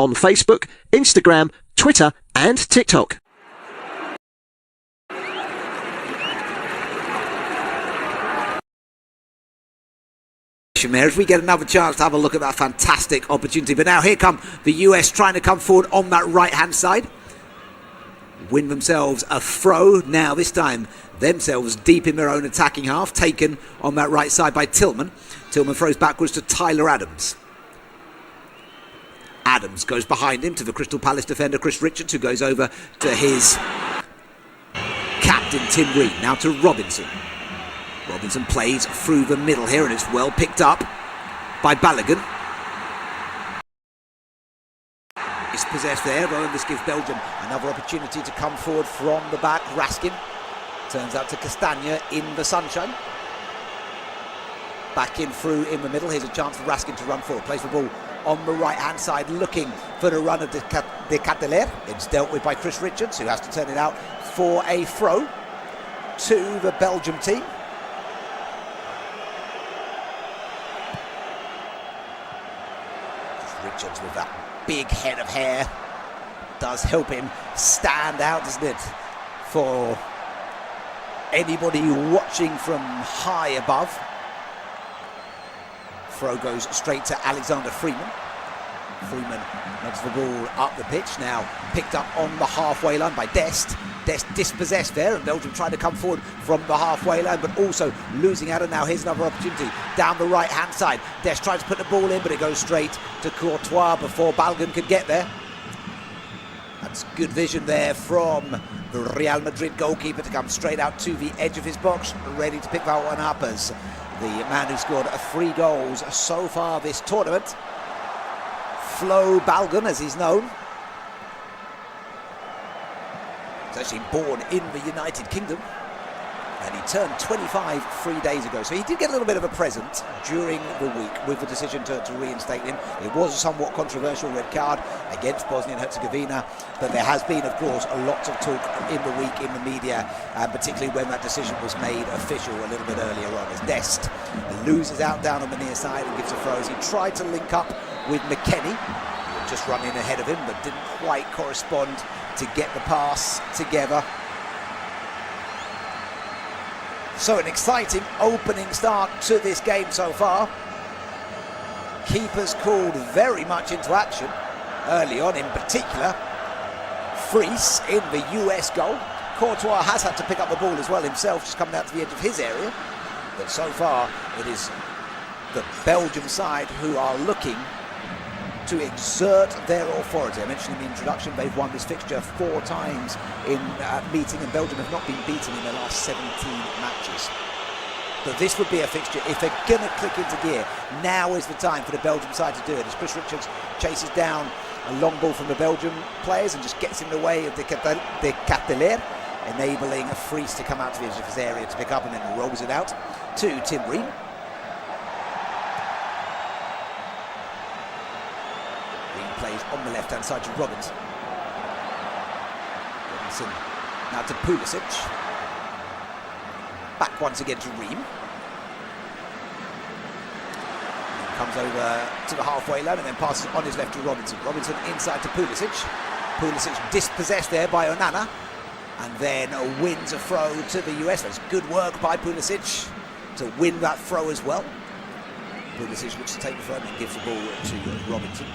on Facebook, Instagram, Twitter and TikTok. If we get another chance to have a look at that fantastic opportunity. But now here come the US trying to come forward on that right hand side. Win themselves a throw. Now this time themselves deep in their own attacking half, taken on that right side by Tillman. Tillman throws backwards to Tyler Adams. Adams goes behind him to the Crystal Palace defender Chris Richards, who goes over to his captain Tim Ream. Now to Robinson. Robinson plays through the middle here, and it's well picked up by Balogun. It's possessed there, though, and this gives Belgium another opportunity to come forward from the back. Raskin turns out to Castagna in the sunshine. Back in through in the middle. Here's a chance for Raskin to run forward. Plays the ball on the right-hand side, looking for the run of De Ketelaere. It's dealt with by Chris Richards, who has to turn it out for a throw to the Belgium team. Richards with that big head of hair does help him stand out, doesn't it, for anybody watching from high above. Throw goes straight to Alexander Freeman. Freeman knocks the ball up the pitch, now picked up on the halfway line by Dest. Dest dispossessed there, and Belgium trying to come forward from the halfway line, but also losing out. And now here's another opportunity down the right hand side. Dest tries to put the ball in, but it goes straight to Courtois before Balogun could get there. That's good vision there from the Real Madrid goalkeeper to come straight out to the edge of his box, ready to pick that one up as the man who scored 3 goals so far this tournament, Flo Balogun, as he's known. He's actually born in the United Kingdom, and he turned 25 3 days ago. So he did get a little bit of a present during the week with the decision to reinstate him. It was a somewhat controversial red card against Bosnia and Herzegovina, but there has been, of course, a lot of talk in the week in the media, particularly when that decision was made official a little bit earlier on, as Dest loses out down on the near side and gives a throw as he tried to link up with McKennie, who had just run in ahead of him but didn't quite correspond to get the pass together. So an exciting opening start to this game so far. Keepers called very much into action early on, in particular Fries in the US goal. Courtois has had to pick up the ball as well himself, just coming out to the edge of his area. But so far it is the Belgium side who are looking to exert their authority. I mentioned in the introduction they've won this fixture 4 times in meeting, and Belgium have not been beaten in their last 17 matches. But this would be a fixture, if they're going to click into gear, now is the time for the Belgium side to do it, as Chris Richards chases down a long ball from the Belgium players and just gets in the way of De Ketelaere, enabling Fries to come out to the edge of his area to pick up, and then rolls it out to Tim Ream. Plays on the left-hand side to Robinson. Robinson now to Pulisic. Back once again to Ream. Comes over to the halfway line and then passes on his left to Robinson. Robinson inside to Pulisic. Pulisic dispossessed there by Onana, and then wins a throw to the US. That's good work by Pulisic to win that throw as well. Pulisic looks to take the throw and gives the ball to Robinson.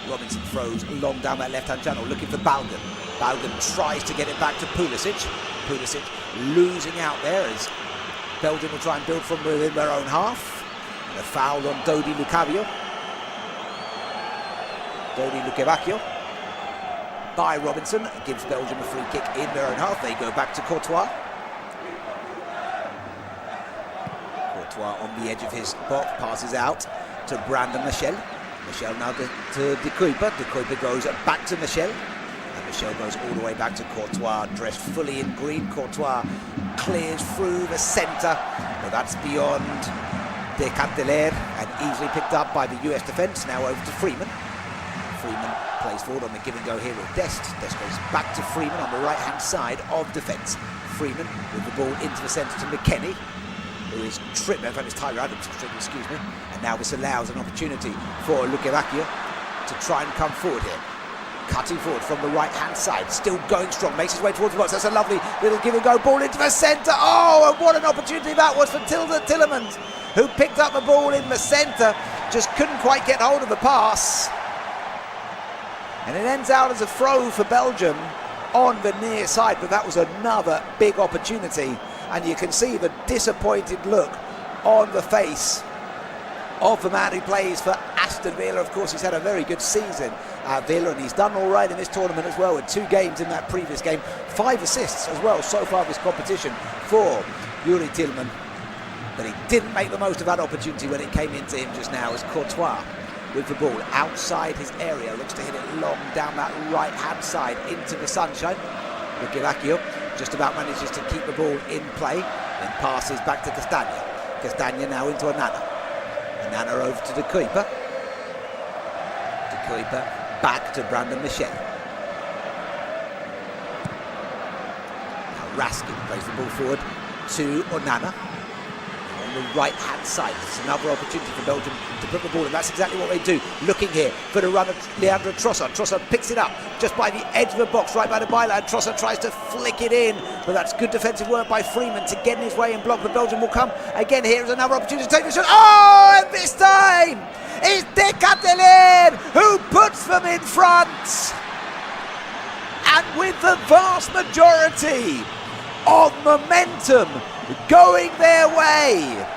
Robinson throws long down that left-hand channel, looking for Balogun. Balogun tries to get it back to Pulisic. Pulisic losing out there as Belgium will try and build from within their own half. And a foul on Dodi Lukebakio by Robinson. It gives Belgium a free kick in their own half. They go back to Courtois. Courtois on the edge of his box, passes out to Brandon Michel. Michel now to De Kuyper. De Kuyper goes back to Michel. And Michel goes all the way back to Courtois, dressed fully in green. Courtois clears through the centre, but that's beyond De Ketelaere and easily picked up by the US defence. Now over to Freeman. Freeman plays forward on the give and go here with Dest. Dest goes back to Freeman on the right-hand side of defence. Freeman with the ball into the centre to McKennie, who is tripped. In fact, it's Tyler Adams, excuse me. And now this allows an opportunity for Lukebakio. to try and come forward here. Cutting forward from the right-hand side, still going strong, makes his way towards the box. That's a lovely little give-and-go ball into the centre. Oh, and what an opportunity that was for Tillemans, who picked up the ball in the centre, just couldn't quite get hold of the pass. And it ends out as a throw for Belgium on the near side, but that was another big opportunity. And you can see the disappointed look on the face of the man who plays for Aston Villa. Of course, he's had a very good season at Villa, and he's done all right in this tournament as well, with 2 games in that previous game, 5 assists as well so far this competition for Youri Tielemans. But he didn't make the most of that opportunity when it came into him just now, as Courtois with the ball outside his area, looks to hit it long down that right-hand side into the sunshine. Lukivakio just about manages to keep the ball in play, then passes back to Castagna. Castagna now into Onana. Onana over to the keeper. The keeper back to Brandon Michel. Now Raskin plays the ball forward to Onana. On the right-hand side, it's another opportunity for Belgium to put the ball in. That's exactly what they do. Looking here for the run of Leandro Trossard. Trossard picks it up just by the edge of the box, right by the byline. Trossard tries to flick it in, but that's good defensive work by Freeman to get in his way and block. But Belgium will come again. Here is another opportunity to take the shot. Oh, and this time it's De Bruyne who puts them in front. And with the vast majority of momentum going their way,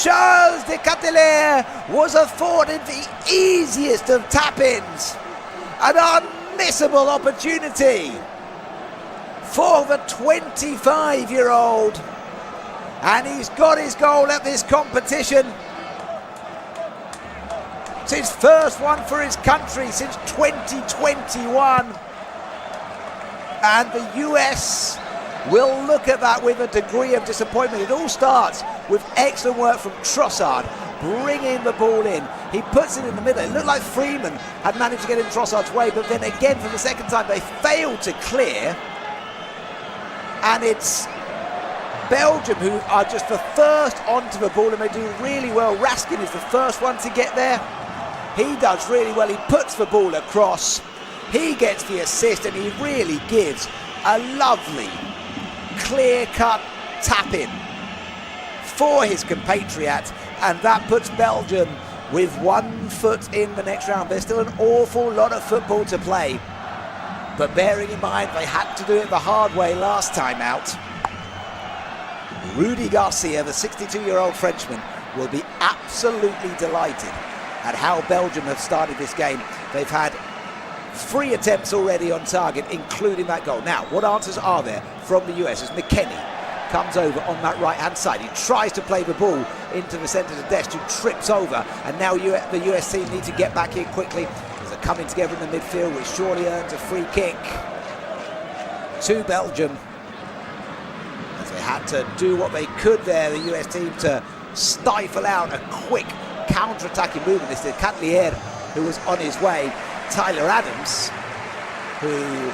Charles De Bruyne was afforded the easiest of tap-ins. An unmissable opportunity for the 25-year-old. And he's got his goal at this competition. It's his first one for his country since 2021. And the US will look at that with a degree of disappointment. It all starts with excellent work from Trossard, bringing the ball in. He puts it in the middle. It looked like Freeman had managed to get in Trossard's way, but then again for the second time they failed to clear. And it's Belgium who are just the first onto the ball, and they do really well. Raskin is the first one to get there. He does really well. He puts the ball across. He gets the assist, and he really gives a lovely clear-cut tap-in for his compatriot, and that puts Belgium with 1 foot in the next round. There's still an awful lot of football to play, but bearing in mind they had to do it the hard way last time out, Rudy Garcia, the 62-year-old Frenchman, will be absolutely delighted at how Belgium have started this game. They've had 3 attempts already on target, including that goal. Now, what answers are there from the US as McKennie comes over on that right-hand side. He tries to play the ball into the centre of the desk, who trips over, and now the US team need to get back in quickly. There's a coming together in the midfield, which surely earns a free kick to Belgium, as they had to do what they could there, the US team, to stifle out a quick counter-attacking movement. It's the Catlier who was on his way. Tyler Adams, who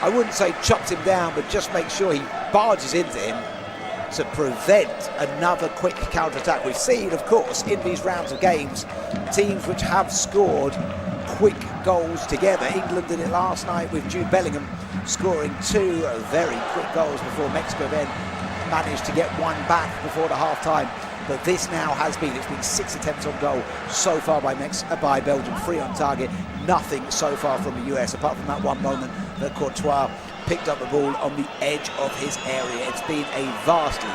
I wouldn't say chopped him down, but just make sure he barges into him to prevent another quick counter-attack. We've seen, of course, in these rounds of games, teams which have scored quick goals together. England did it last night with Jude Bellingham scoring 2 very quick goals before Mexico then managed to get 1 back before the half-time. But this now has been, it's been 6 attempts on goal so far by Belgium, 3 on target, nothing so far from the US, apart from that one moment that Courtois picked up the ball on the edge of his area. It's been a vastly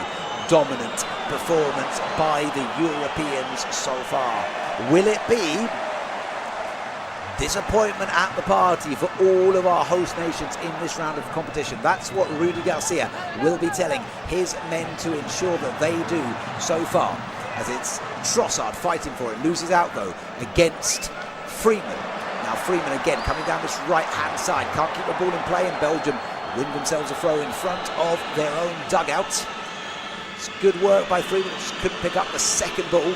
dominant performance by the Europeans so far. Will it be disappointment at the party for all of our host nations in this round of competition? That's what Rudy Garcia will be telling his men to ensure that they do so far, as it's Trossard fighting for it, loses out though against Freeman. Now Freeman again coming down this right-hand side, can't keep the ball in play, and Belgium win themselves a throw in front of their own dugout. It's good work by Freeman, just couldn't pick up the second ball.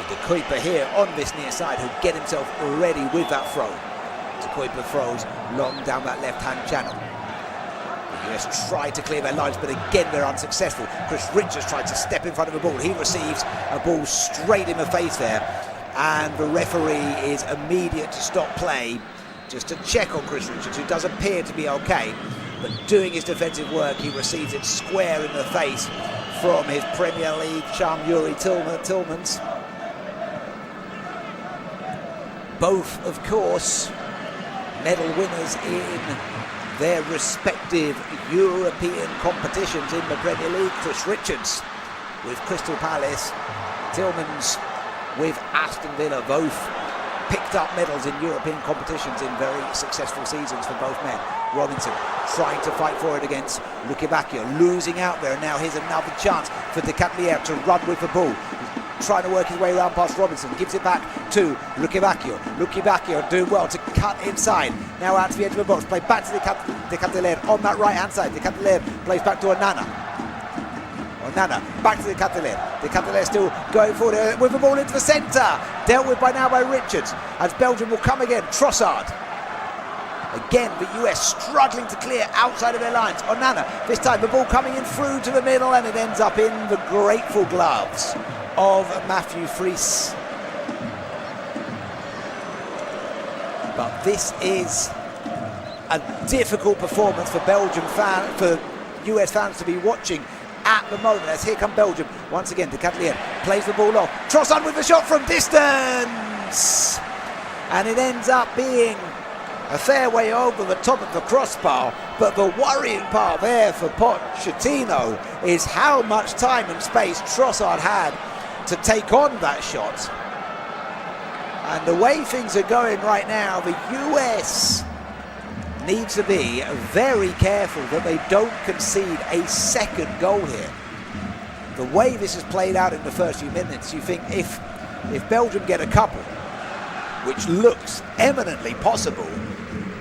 De Bruyne here on this near side, who'll get himself ready with that throw. De Bruyne throws long down that left-hand channel. US try to clear their lines, but again they're unsuccessful. Chris Richards tried to step in front of the ball. He receives a ball straight in the face there, and the referee is immediate to stop play just to check on Chris Richards, who does appear to be okay, but doing his defensive work, he receives it square in the face from his Premier League chum Youri Tillmans. Both, of course, medal winners in their respective European competitions in the Premier League. Chris Richards with Crystal Palace, Tillmans with Aston Villa, both picked up medals in European competitions in very successful seasons for both men. Robinson trying to fight for it against Lukebakio, losing out there, and now here's another chance for De Ketelaere to run with the ball. Trying to work his way around past Robinson, gives it back to Lukebakio. Lukebakio doing well to cut inside. Now out to the edge of the box, play back to De Ketelaere on that right hand side. De Ketelaere plays back to Onana. Onana back to De Ketelaere. De Ketelaere still going forward with the ball into the centre. Dealt with by now by Richards, as Belgium will come again. Trossard. Again, the US struggling to clear outside of their lines. Onana, this time the ball coming in through to the middle, and it ends up in the grateful gloves of Matthew Fries. But this is a difficult performance for for US fans to be watching at the moment, as here come Belgium once again. De Ketelaere plays the ball off. Trossard with the shot from distance, and it ends up being a fair way over the top of the crossbar. But the worrying part there for Pochettino is how much time and space Trossard had to take on that shot. And the way things are going right now, the US needs to be very careful that they don't concede a second goal here. The way this has played out in the first few minutes, you think if Belgium get a couple, which looks eminently possible,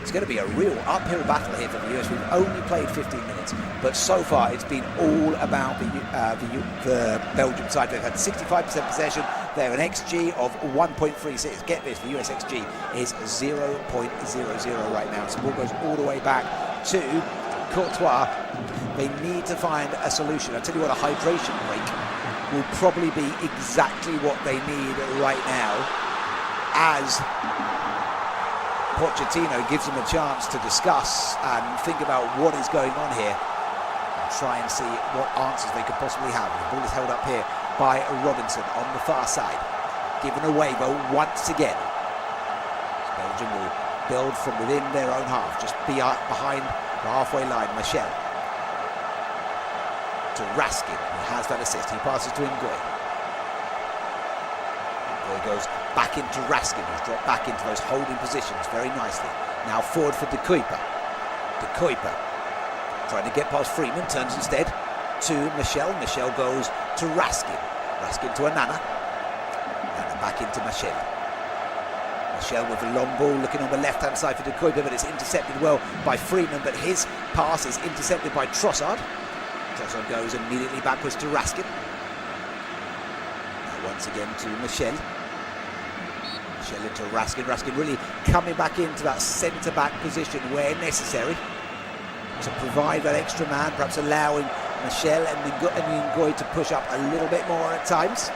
it's going to be a real uphill battle here for the US. We've only played 15 minutes, but so far it's been all about the Belgium side. They've had 65% possession. They're an XG of 1.36. Get this, the US XG is 0.00 right now. So the ball goes all the way back to Courtois. They need to find a solution. I'll tell you what, a hydration break will probably be exactly what they need right now, as Pochettino gives them a chance to discuss and think about what is going on here and try and see what answers they could possibly have. The ball is held up here by Robinson on the far side, given away though once again. Belgium will build from within their own half, just behind the halfway line. Michel to Raskin, who has that assist. He passes to Ngoy. Ngoy goes back into Raskin, who's dropped back into those holding positions very nicely. Now forward for De Kuyper. De Kuyper trying to get past Freeman, turns instead to Michel. Michel goes to Raskin. Raskin to Onana. Onana back into Michel. Michel with a long ball looking on the left-hand side for De Kuyper, but it's intercepted well by Freeman, but his pass is intercepted by Trossard. Trossard goes immediately backwards to Raskin. Now once again to Michel. Michel into Raskin. Raskin really coming back into that centre-back position where necessary to provide that extra man, perhaps allowing Michel and Ngoy to push up a little bit more at times.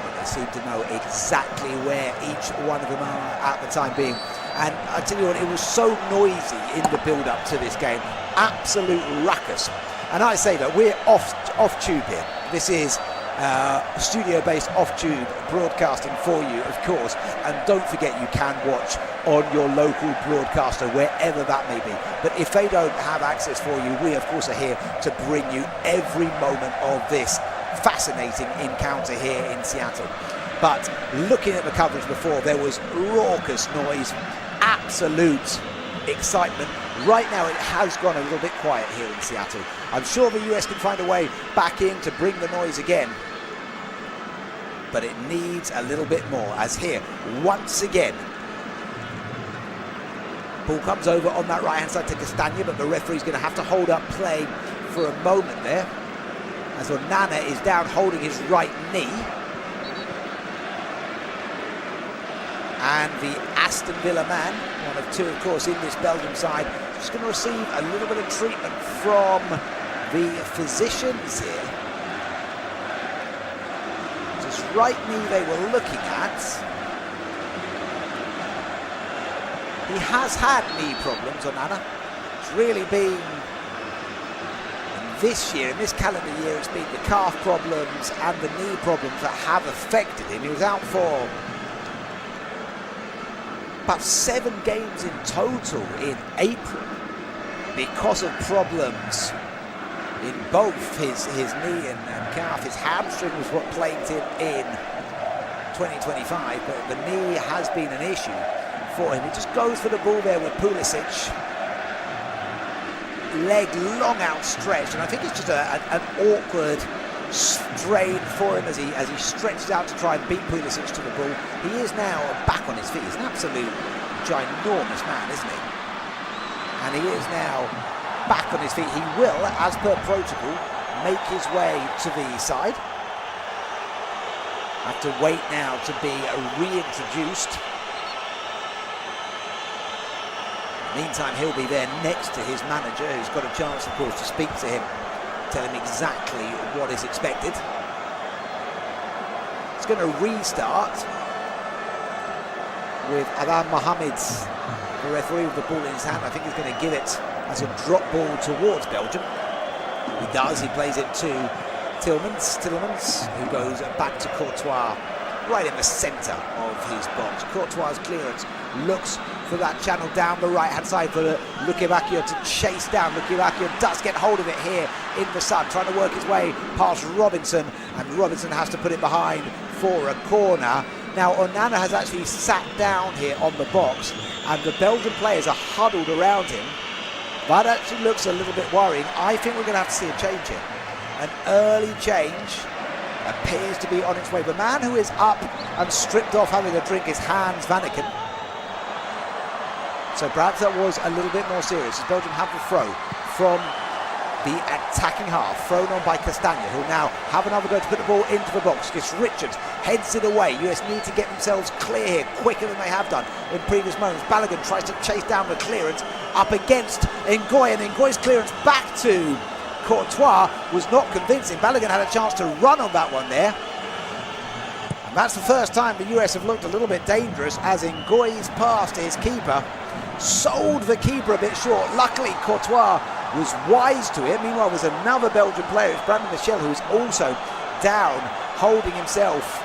But they seem to know exactly where each one of them are at the time being. And I tell you what, it was so noisy in the build-up to this game. Absolute ruckus. And I say that we're off tube here. This is studio-based off-tube broadcasting for you, of course, and don't forget you can watch on your local broadcaster wherever that may be. But if they don't have access for you, we of course are here to bring you every moment of this fascinating encounter here in Seattle. But looking at the coverage before, there was raucous noise, absolute excitement. Right now it has gone a little bit quiet here in Seattle. I'm sure the US can find a way back in to bring the noise again, but it needs a little bit more, as here once again ball comes over on that right hand side to Castagna, but the referee's going to have to hold up play for a moment there, as Onana is down holding his right knee. And the Aston Villa man, one of two of course in this Belgium side, Just going to receive a little bit of treatment from the physicians here. This right knee they were looking at. He has had knee problems, Onana. It's really been, this year, in this calendar year, it's been the calf problems and the knee problems that have affected him. He was out for about 7 games in total in April because of problems in both his knee and calf. His hamstring was what plagued him in 2025, but the knee has been an issue for him. He just goes for the ball there with Pulisic. Leg long outstretched, and I think it's just an awkward strain for him as he stretches out to try and beat Pulisic to the ball. He is now back on his feet. He's an absolute ginormous man, isn't he? And he is now back on his feet. He will, as per protocol, make his way to the side. Have to wait now to be reintroduced. Meantime, he'll be there next to his manager, who's got a chance, of course, to speak to him, tell him exactly what is expected. It's going to restart with Adam Mohamed, the referee, with the ball in his hand. I think he's going to give it as a drop ball towards Belgium. He does. He plays it to Tillemans, who goes back to Courtois, right in the centre of his box. Courtois' clearance looks for that channel down the right hand side for Lukebakio to chase down. Lukebakio does get hold of it here in the sun, trying to work his way past Robinson, and Robinson has to put it behind for a corner. Now Onana has actually sat down here on the box, and the Belgian players are huddled around him. That actually looks a little bit worrying. I think we're going to have to see a change here. An early change appears to be on its way. The man who is up and stripped off having a drink is Hans Vanaken. So perhaps that was a little bit more serious, as Belgium have the throw from the attacking half, thrown on by Castagna, who'll now have another go to put the ball into the box. Gets Richards, heads it away. US need to get themselves clear here quicker than they have done in previous moments. Balogun tries to chase down the clearance up against Ngoy, and Ngoy's clearance back to Courtois was not convincing. Balogun had a chance to run on that one there. And that's the first time the US have looked a little bit dangerous, as Ngoy's pass to his keeper sold the keeper a bit short. Luckily, Courtois was wise to it. Meanwhile, there's another Belgian player, it's Brandon Michel, who is also down, holding himself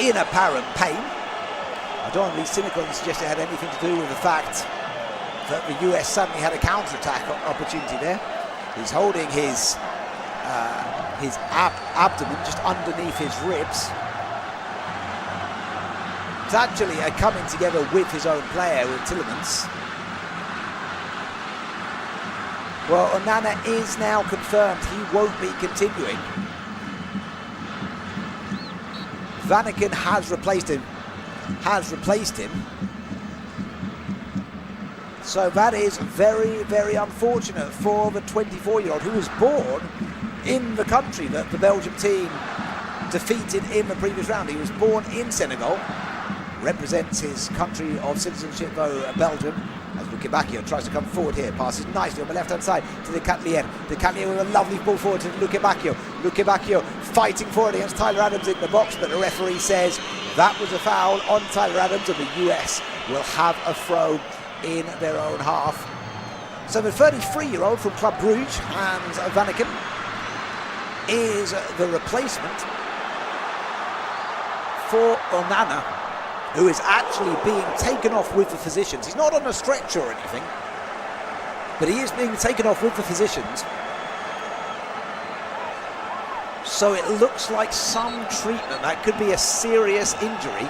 in apparent pain. I don't want to be cynical and suggest it had anything to do with the fact that the US suddenly had a counter-attack opportunity there. He's holding his abdomen just underneath his ribs. It's actually coming together with his own player, with Tillemans. Well, Onana is now confirmed he won't be continuing. Vanaken has replaced him. So that is very, very unfortunate for the 24-year-old who was born in the country that the Belgium team defeated in the previous round. He was born in Senegal, represents his country of citizenship, though, Belgium. As Lukebakio tries to come forward here, passes nicely on the left-hand side to De Catelier. De Catelier with a lovely ball forward to Lukebakio. Lukebakio fighting forward against Tyler Adams in the box, but the referee says that was a foul on Tyler Adams, and the US will have a throw in their own half. So the 33-year-old from Club Brugge, Hans Vanaken, is the replacement for Onana, who is actually being taken off with the physicians. He's not on a stretcher or anything, but he is being taken off with the physicians. So it looks like some treatment. That could be a serious injury.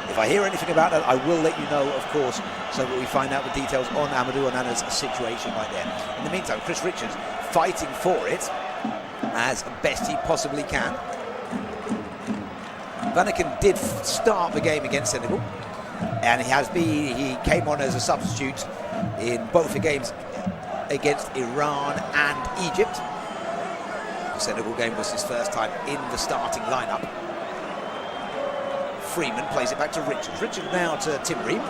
If I hear anything about that, I will let you know, of course, so that we find out the details on Amadou Onana's situation right there. In the meantime, Chris Richards fighting for it as best he possibly can. Vanaken did start the game against Senegal, and he came on as a substitute in both the games against Iran and Egypt. The Senegal game was his first time in the starting lineup. Freeman plays it back to Richards. Richards now to Tim Ream.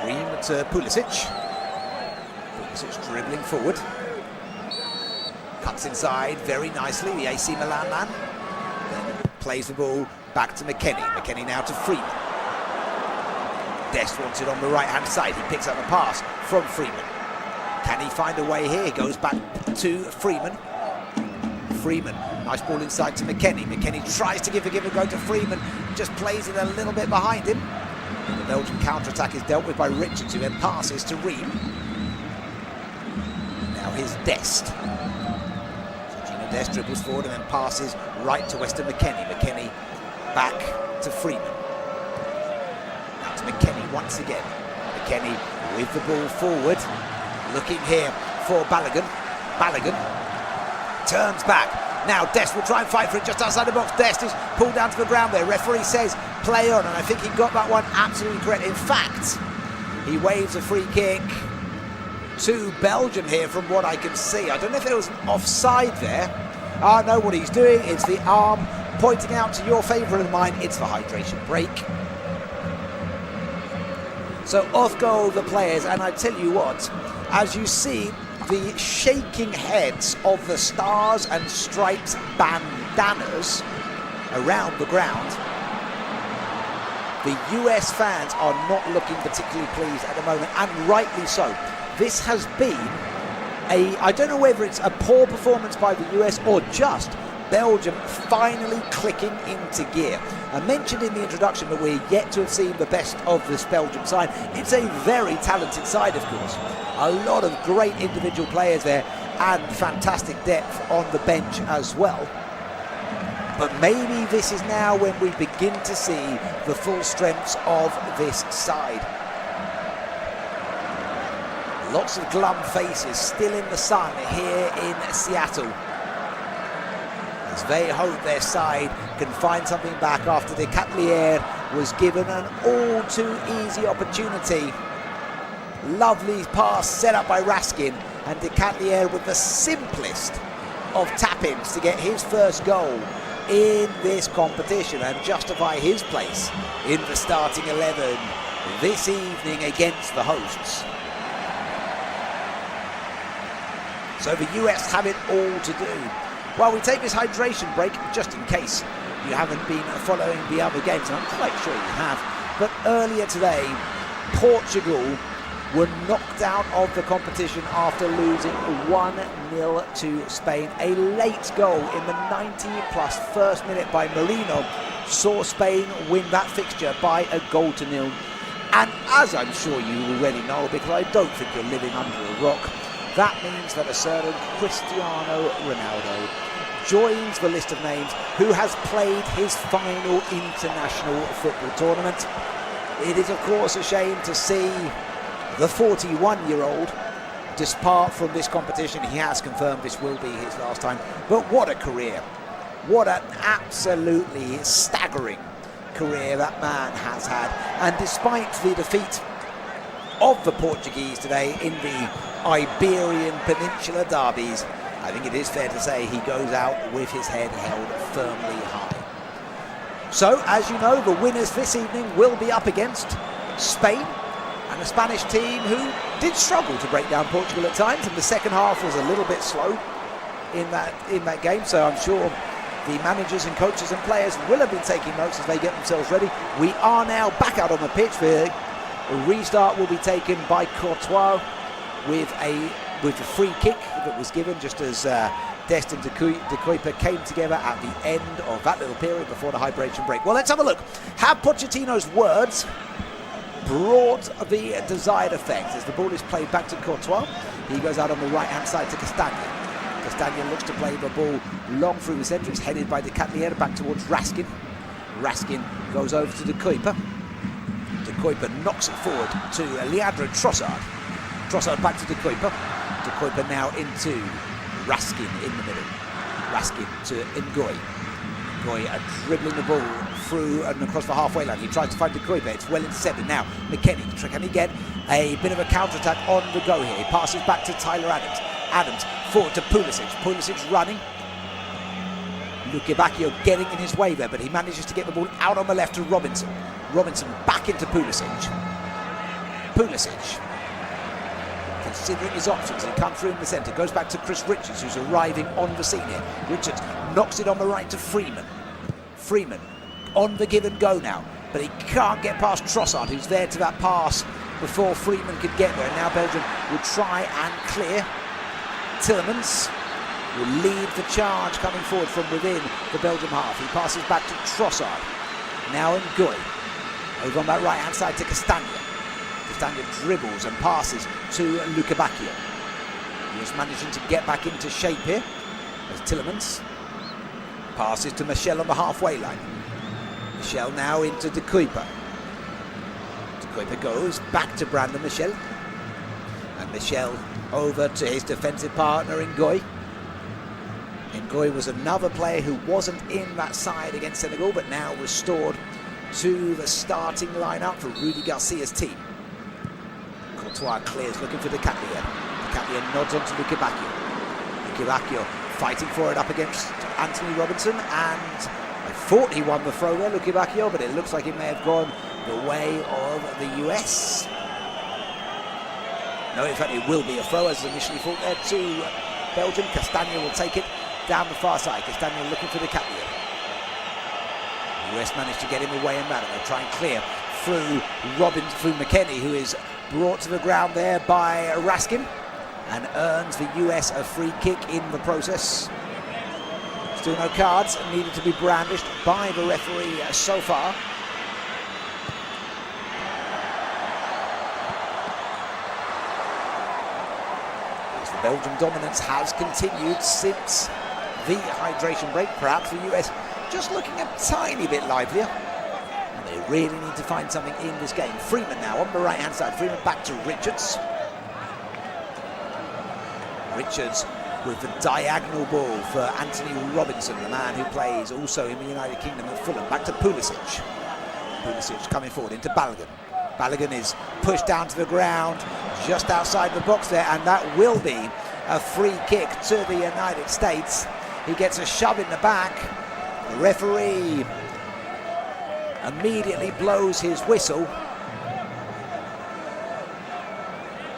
Ream to Pulisic. Pulisic dribbling forward. Cuts inside very nicely, the AC Milan man. Then plays the ball back to McKennie. McKennie now to Freeman. Dest wants it on the right-hand side. He picks up the pass from Freeman. Can he find a way here? He goes back to Freeman. Freeman, nice ball inside to McKennie. McKennie tries to give a go to Freeman, just plays it a little bit behind him. And the Belgian counter-attack is dealt with by Richards, who then passes to Ream. Now here's Dest. So Gino Dest dribbles forward and then passes right to Weston McKennie. McKennie back to Freeman. Now to McKennie once again. McKennie with the ball forward. Looking here for Balogun. Balogun turns back. Now Dest will try and fight for it just outside the box. Dest is pulled down to the ground there. Referee says play on, and I think he got that one absolutely correct. In fact, he waves a free kick to Belgium here from what I can see. I don't know if there was an offside there. I know what he's doing. It's the arm pointing out to your favourite of mine. It's the hydration break. So off go the players, and I tell you what, as you see the shaking heads of the Stars and Stripes bandanas around the ground, the US fans are not looking particularly pleased at the moment, and rightly so. This has been I don't know whether it's a poor performance by the US or just Belgium finally clicking into gear. I mentioned in the introduction that we're yet to have seen the best of this Belgium side. It's a very talented side, of course. A lot of great individual players there and fantastic depth on the bench as well. But maybe this is now when we begin to see the full strengths of this side. Lots of glum faces still in the sun here in Seattle, as they hope their side can find something back after De Catelier was given an all too easy opportunity. Lovely pass set up by Raskin, and De Catelier with the simplest of tap-ins to get his first goal in this competition and justify his place in the starting 11 this evening against the hosts. So the US have it all to do. While we take this hydration break, just in case you haven't been following the other games, and I'm quite sure you have, but earlier today, Portugal were knocked out of the competition after losing 1-0 to Spain. A late goal in the 90-plus first minute by Marino saw Spain win that fixture by 1-0. And as I'm sure you already know, because I don't think you're living under a rock, that means that a certain Cristiano Ronaldo joins the list of names who has played his final international football tournament. It is, of course, a shame to see the 41-year-old depart from this competition. He has confirmed this will be his last time. But what a career. What an absolutely staggering career that man has had. And despite the defeat of the Portuguese today in the Iberian Peninsula derbies, I think it is fair to say he goes out with his head held firmly high. So, as you know, the winners this evening will be up against Spain, and a Spanish team who did struggle to break down Portugal at times, and the second half was a little bit slow in that game. So I'm sure the managers and coaches and players will have been taking notes as they get themselves ready. We are now back out on the pitch. The restart will be taken by Courtois with a free kick that was given just as Dest and De Kuiper came together at the end of that little period before the hydration break. Well, let's have a look. Have Pochettino's words brought the desired effect? As the ball is played back to Courtois, he goes out on the right-hand side to Castagna. Castagna looks to play the ball long through the centre. It's headed by De Catelier back towards Raskin. Raskin goes over to De Kuiper. De Kuiper knocks it forward to Leandro Trossard. Trossard back to De Kuiper. De Kuiper now into Raskin in the middle. Raskin to Ngoy. Ngoy dribbling the ball through and across the halfway line. He tries to find De Kuiper. It's well intercepted now. McKennie, can he get a bit of a counter-attack on the go here? He passes back to Tyler Adams. Adams forward to Pulisic. Pulisic running. Luque Bacchio getting in his way there, but he manages to get the ball out on the left to Robinson. Robinson back into Pulisic. Pulisic. Considering his options, he comes through in the centre, goes back to Chris Richards, who's arriving on the scene here. Richards knocks it on the right to Freeman. Freeman on the give and go now, but he can't get past Trossard, who's there to that pass before Freeman could get there. And now Belgium will try and clear. Tillemans will lead the charge coming forward from within the Belgium half. He passes back to Trossard. Now Ngoy. Over on that right-hand side to Castagna. Castagna dribbles and passes to Lukebakio. He is managing to get back into shape here. As Tillemans passes to Michel on the halfway line. Michel now into De Kuyper. De Kuyper goes back to Brandon Michel. And Michel over to his defensive partner Ngoy. Ngoy was another player who wasn't in that side against Senegal, but now restored to the starting lineup for Rudy Garcia's team. Courtois clears, looking for De Catlia. De Catlia nods on to Lukebakio. Lukebakio fighting for it up against Anthony Robinson, and I thought he won the throw there, Lukebakio, but it looks like it may have gone the way of the US. No, in fact, it will be a throw, as initially thought there to Belgium. Castagna will take it down the far side. Castagna looking for De Catlia. The US managed to get him away and they'll try and clear through McKennie, who is brought to the ground there by Raskin, and earns the US a free kick in the process. Still no cards needed to be brandished by the referee so far. As the Belgian dominance has continued since the hydration break, perhaps the US just looking a tiny bit livelier. And they really need to find something in this game. Freeman now on the right-hand side. Freeman back to Richards. Richards with the diagonal ball for Anthony Robinson, the man who plays also in the United Kingdom at Fulham. Back to Pulisic. Pulisic coming forward into Balogun. Balogun is pushed down to the ground just outside the box there, and that will be a free kick to the United States. He gets a shove in the back. The referee immediately blows his whistle,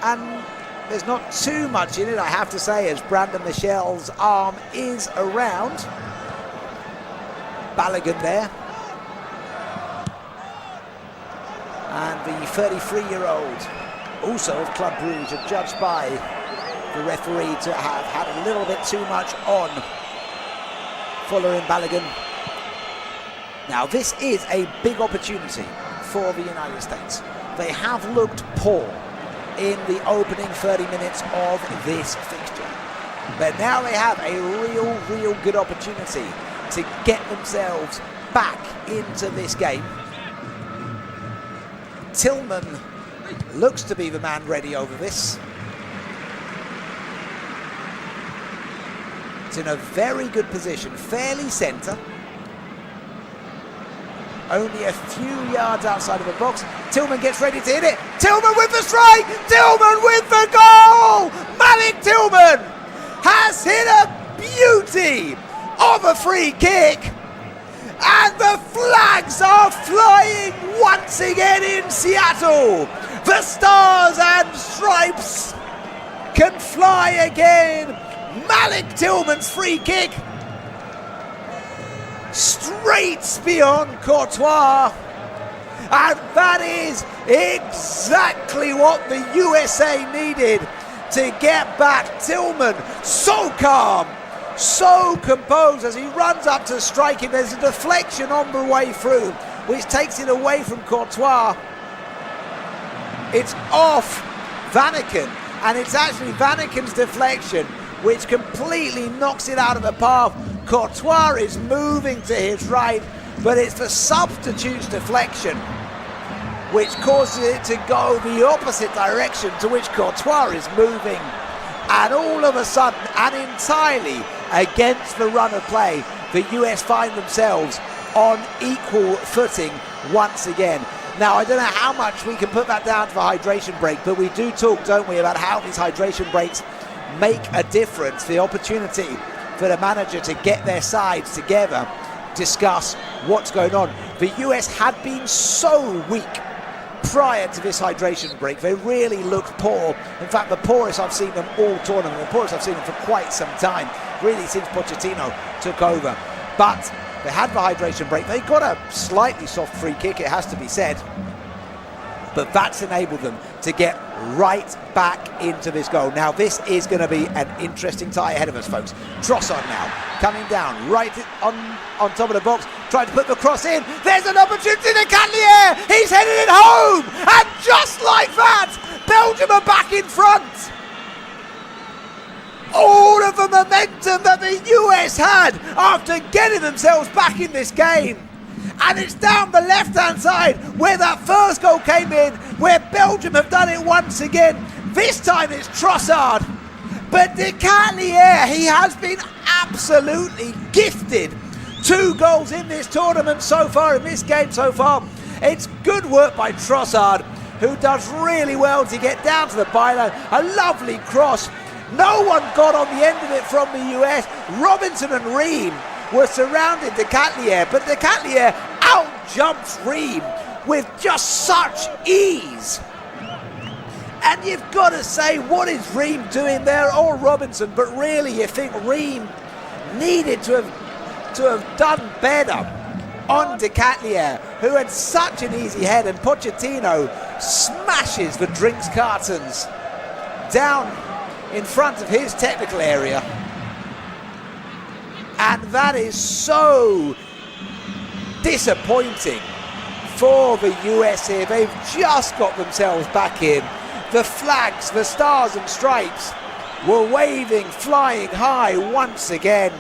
and there's not too much in it, I have to say, as Brandon Michel's arm is around Balogun there, and the 33-year-old, also of Club Brugge, judged by the referee to have had a little bit too much on Folarin Balogun. Now this is a big opportunity for the United States. They have looked poor in the opening 30 minutes of this fixture, but now they have a real good opportunity to get themselves back into this game. Tillman looks to be the man ready over this. It's in a very good position, fairly centre. Only a few yards outside of the box. Tillman gets ready to hit it. Tillman with the strike! Tillman with the goal! Malik Tillman has hit a beauty of a free kick. And the flags are flying once again in Seattle. The stars and stripes can fly again. Malik Tillman's free kick, straight beyond Courtois, and that is exactly what the USA needed to get back. Tillman so calm, so composed as he runs up to strike him. There's a deflection on the way through, which takes it away from Courtois. It's off Vanaken, and it's actually Vanaken's deflection which completely knocks it out of the path. Courtois is moving to his right, but it's the substitute's deflection which causes it to go the opposite direction to which Courtois is moving. And all of a sudden, and entirely against the run of play, the US find themselves on equal footing once again. Now, I don't know how much we can put that down to the hydration break, but we do talk, don't we, about how these hydration breaks make a difference, the opportunity for the manager to get their sides together, discuss what's going on. The US had been so weak prior to this hydration break. They really looked poor. In fact, the poorest I've seen them all tournament, the poorest I've seen them for quite some time, really since Pochettino took over. But they had the hydration break. They got a slightly soft free kick, it has to be said. But that's enabled them to get right back into this goal. Now, this is going to be an interesting tie ahead of us, folks. Trossard now coming down right on top of the box, trying to put the cross in. There's an opportunity to Catlier. He's headed it home. And just like that, Belgium are back in front. All of the momentum that the US had after getting themselves back in this game. And it's down the left-hand side where that first goal came in, where Belgium have done it once again. This time it's Trossard. But De Catlier, he has been absolutely gifted. 2 goals in this tournament so far, in this game so far. It's good work by Trossard, who does really well to get down to the byline. A lovely cross. No one got on the end of it from the US. Robinson and Ream were surrounding De Catlier, but De Catlier out-jumps Ream with just such ease. And you've got to say, what is Ream doing there, or Robinson? But really, you think Ream needed to have done better on De Catlier, who had such an easy head, and Pochettino smashes the drinks cartons down in front of his technical area. And that is so disappointing for the US here. They've just got themselves back in. The flags, the stars and stripes were waving, flying high once again.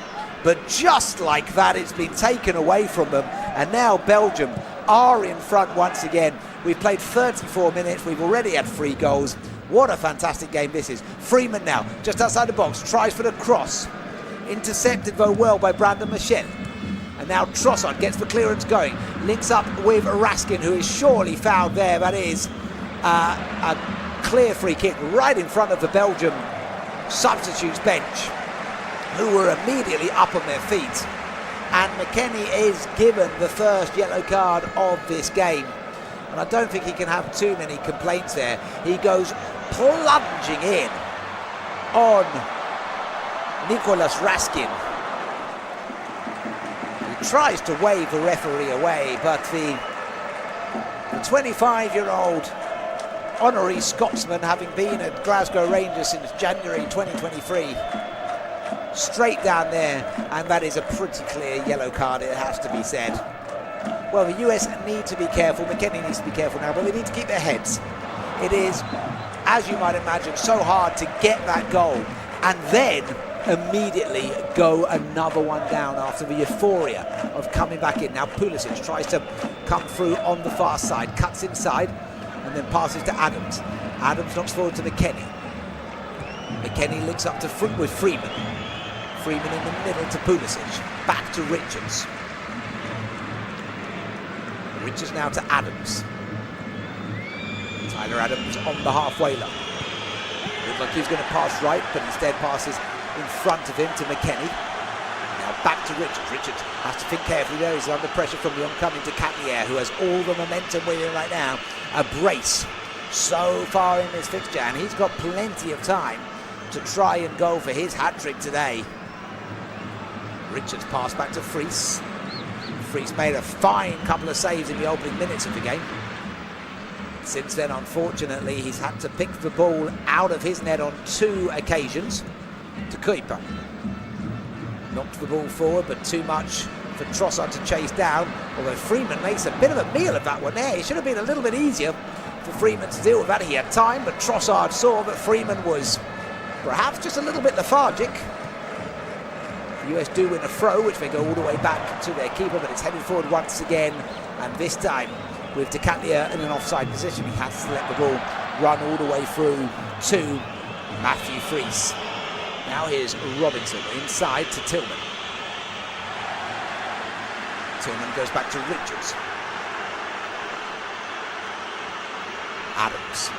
But just like that, it's been taken away from them. And now Belgium are in front once again. We've played 34 minutes. We've already had 3 goals. What a fantastic game this is. Freeman now, just outside the box, tries for the cross. Intercepted though well by Brandon Michel. And now Trossard gets the clearance going. Links up with Raskin, who is surely fouled there. That is a clear free kick right in front of the Belgium substitutes bench, who were immediately up on their feet. And McKennie is given the first yellow card of this game. And I don't think he can have too many complaints there. He goes plunging in on Nicolas Raskin. He tries to wave the referee away, but the 25-year-old honorary Scotsman, having been at Glasgow Rangers since January 2023, straight down there, and that is a pretty clear yellow card, it has to be said. Well, the US need to be careful. McKennie needs to be careful now, but they need to keep their heads. It is, as you might imagine, so hard to get that goal and then immediately go another one down after the euphoria of coming back in. Now Pulisic tries to come through on the far side, cuts inside and then passes to Adams. Adams knocks forward to McKennie. McKennie links up to with Freeman. Freeman in the middle to Pulisic. Back to Richards. Richards now to Adams. Tyler Adams on the halfway line. Looks like he's going to pass right, but instead passes in front of him to McKennie. Now back to Richards. Richards has to think carefully there. He's under pressure from the oncoming De Catlier, who has all the momentum with him right now. A brace so far in this fixture, and he's got plenty of time to try and go for his hat-trick today. Richards passed back to Fries. Fries made a fine couple of saves in the opening minutes of the game. Since then, unfortunately, he's had to pick the ball out of his net on 2 occasions. To Kuiper. Knocked the ball forward, but too much for Trossard to chase down. Although Freeman makes a bit of a meal of that one there. It should have been a little bit easier for Freeman to deal with that. He had time, but Trossard saw that Freeman was perhaps just a little bit lethargic. The US do win a throw, which they go all the way back to their keeper, but it's headed forward once again. And this time, with De Catlier in an offside position, he has to let the ball run all the way through to Matthew Fries. Now here's Robinson inside to Tillman. Tillman goes back to Richards. Adams.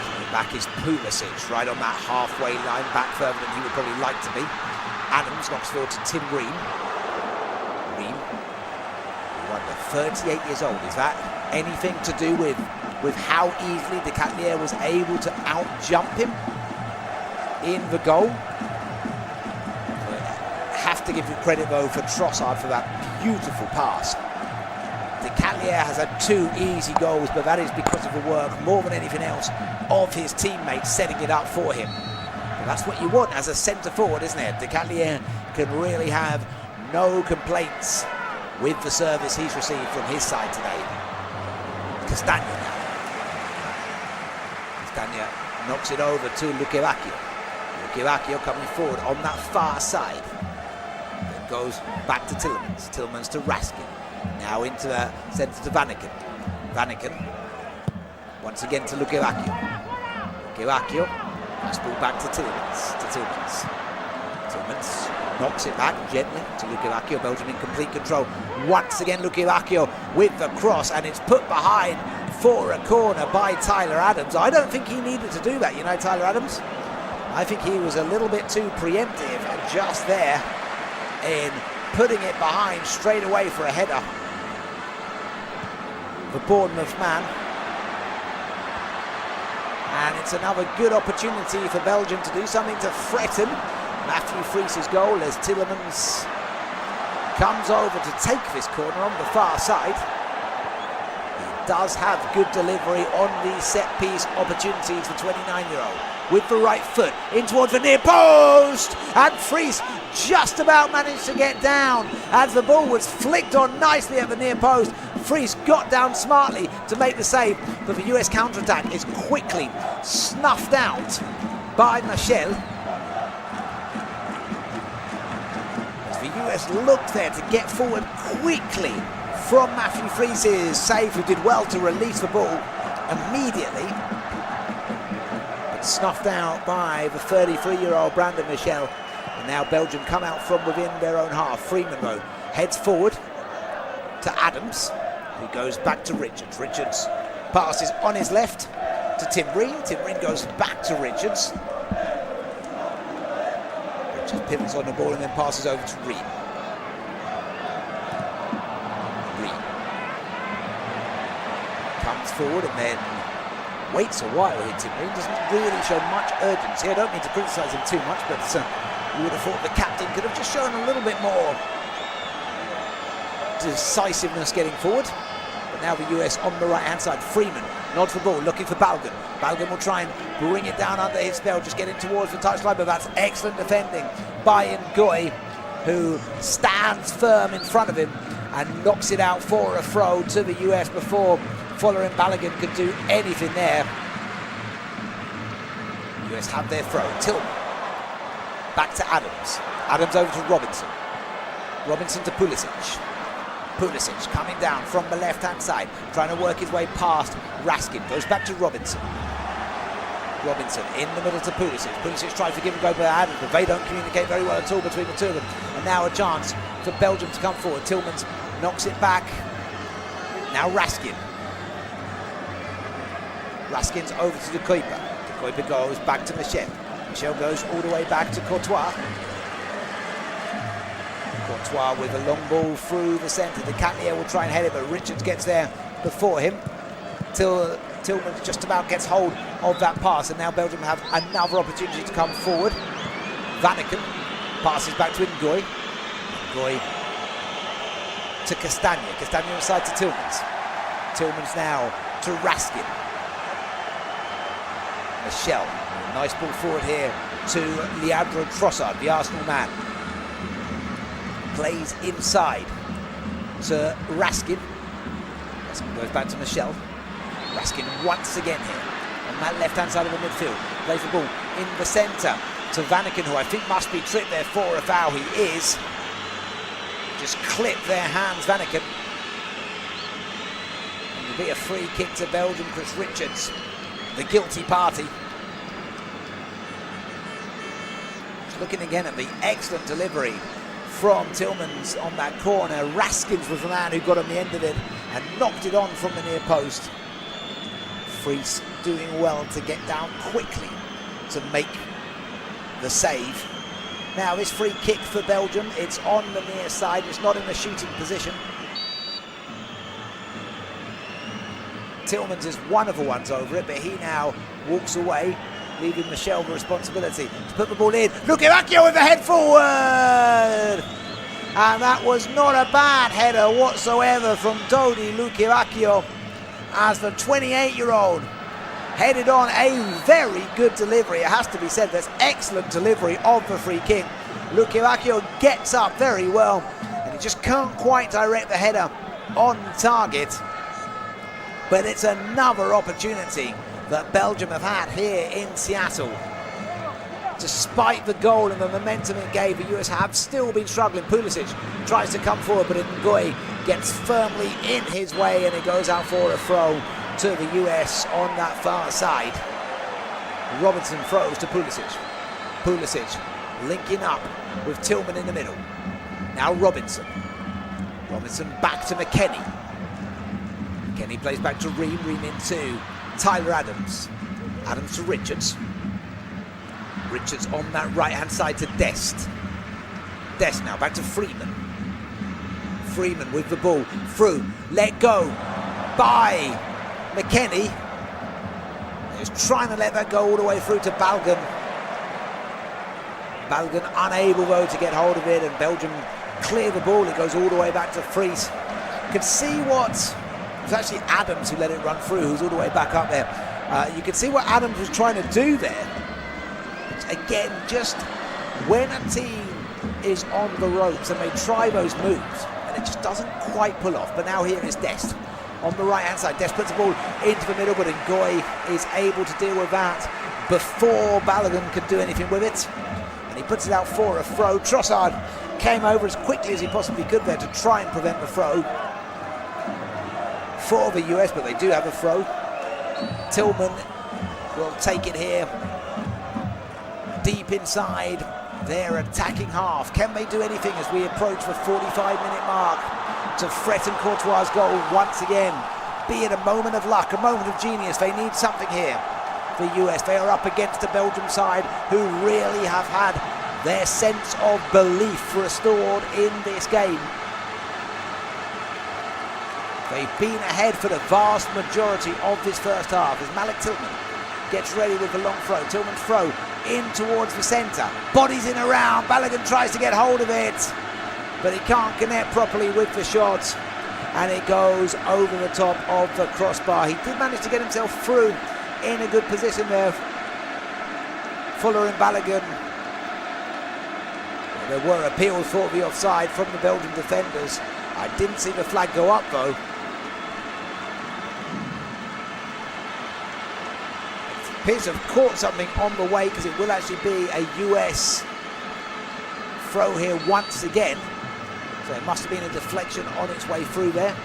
Coming back is Pulisic, right on that halfway line, back further than he would probably like to be. Adams knocks forward to Tim Ream. wonder, 38 years old, is that anything to do with how easily De Ketelaere was able to out-jump him in the goal? Have to give you credit though for Trossard for that beautiful pass. De Ketelaere has had 2 easy goals, but that is because of the work, more than anything else, of his teammates setting it up for him. But that's what you want as a centre forward, isn't it? De Ketelaere can really have no complaints with the service he's received from his side today. Castagna now. Castagna knocks it over to Lukebakio. Lukebakio coming forward on that far side. Then goes back to Tielemans. Tielemans to Raskin. Now into the centre to Vanaken. Vanaken once again to Lukebakio. Lukebakio. Nice ball back to Tielemans. Tielemans knocks it back gently to Lukebakio. Belgium in complete control. Once again Lukebakio with the cross, and it's put behind for a corner by Tyler Adams. I don't think he needed to do that, you know, Tyler Adams. I think he was a little bit too preemptive and just there in putting it behind straight away for a header. The Bournemouth man. And it's another good opportunity for Belgium to do something to threaten Matthew Fries's goal as Tielemans comes over to take this corner on the far side. He does have good delivery on these set-piece opportunities, the 29-year-old. With the right foot in towards the near post, and Fries just about managed to get down as the ball was flicked on nicely at the near post. Fries got down smartly to make the save, but the US counter-attack is quickly snuffed out by Michel. As the US looked there to get forward quickly from Matthew Fries's save, who did well to release the ball immediately. Snuffed out by the 33-year-old Brandon Michel. And now Belgium come out from within their own half. Freeman, though, heads forward to Adams, who goes back to Richards. Richards passes on his left to Tim Ream. Tim Ream goes back to Richards. Richards pivots on the ball and then passes over to Ream. Ream comes forward and then waits a while here. Tim Ream doesn't really show much urgency. I don't mean to criticise him too much, but you would have thought the captain could have just shown a little bit more decisiveness getting forward. But now the US on the right-hand side. Freeman nods the ball, looking for Balogun. Balogun will try and bring it down under his spell, just getting towards the touchline, but that's excellent defending by Ngoy, who stands firm in front of him and knocks it out for a throw to the US before Folarin Balogun could do anything there. US have their throw. Tillman back to Adams. Adams over to Robinson. Robinson to Pulisic. Pulisic coming down from the left-hand side, trying to work his way past Raskin. Goes back to Robinson. Robinson in the middle to Pulisic. Pulisic tries to give and go by Adams, but they don't communicate very well at all between the two of them. And now a chance for Belgium to come forward. Tillmans knocks it back. Now Raskin. Raskin's over to De Kuyper. De Kuyper goes back to Michel. Michel goes all the way back to Courtois. Courtois with a long ball through the centre. De Ketelaere will try and head it, but Richards gets there before him. Tillman just about gets hold of that pass, and now Belgium have another opportunity to come forward. Vanaken passes back to Ngoy. Ngoy to Castagna. Castagna inside to Tillmans. Tillmans now to Raskin. Michel, nice ball forward here to Leandro Trossard, the Arsenal man. Plays inside to Raskin. Raskin goes back to Michel. Raskin once again here on that left-hand side of the midfield. Plays the ball in the centre to Vanaken, who I think must be tripped there for a foul. He is. Just clip their hands, Vanaken. And it'll be a free kick to Belgium. Chris Richards, the guilty party. Just looking again at the excellent delivery from Tillmans on that corner. Raskins was the man who got on the end of it and knocked it on from the near post. Fries doing well to get down quickly to make the save. Now this free kick for Belgium, it's on the near side, it's not in a shooting position. Tillman's is one of the ones over it, but he now walks away, leaving Michel the responsibility to put the ball in. Lukirakio with the head forward! And that was not a bad header whatsoever from Dodi Lukirakio, as the 28-year-old headed on a very good delivery. It has to be said, that's excellent delivery of the free kick. Lukirakio gets up very well, and he just can't quite direct the header on target. But it's another opportunity that Belgium have had here in Seattle. Despite the goal and the momentum it gave, the US have still been struggling. Pulisic tries to come forward, but Ngoy gets firmly in his way, and it goes out for a throw to the US on that far side. Robinson throws to Pulisic. Pulisic linking up with Tillman in the middle. Now Robinson. Robinson back to McKennie. McKennie plays back to Ream. Ream into Tyler Adams. Adams to Richards. Richards on that right-hand side to Dest. Dest now back to Freeman. Freeman with the ball. Through. Let go by McKennie. Just trying to let that go all the way through to Balogun. Balogun unable though to get hold of it, and Belgium clear the ball. It goes all the way back to Fries. You can see what... It was actually Adams who let it run through, who's all the way back up there. You can see what Adams was trying to do there. Again, just when a team is on the ropes and they try those moves, and it just doesn't quite pull off. But now here is Dest on the right-hand side. Dest puts the ball into the middle, but Ngoy is able to deal with that before Balogun could do anything with it. And he puts it out for a throw. Trossard came over as quickly as he possibly could there to try and prevent the throw for the US, but they do have a throw. Tillman will take it here. Deep inside their attacking half. Can they do anything as we approach the 45-minute mark to threaten Courtois' goal once again? Be it a moment of luck, a moment of genius. They need something here. The US, they are up against the Belgium side, who really have had their sense of belief restored in this game. They've been ahead for the vast majority of this first half as Malik Tillman gets ready with the long throw. Tillman's throw in towards the centre. Bodies in around. Balogun tries to get hold of it, but he can't connect properly with the shot, and it goes over the top of the crossbar. He did manage to get himself through in a good position there. Folarin Balogun. There were appeals for the offside from the Belgian defenders. I didn't see the flag go up though. Appears to have caught something on the way, because it will actually be a US throw here once again. So it must have been a deflection on its way through there.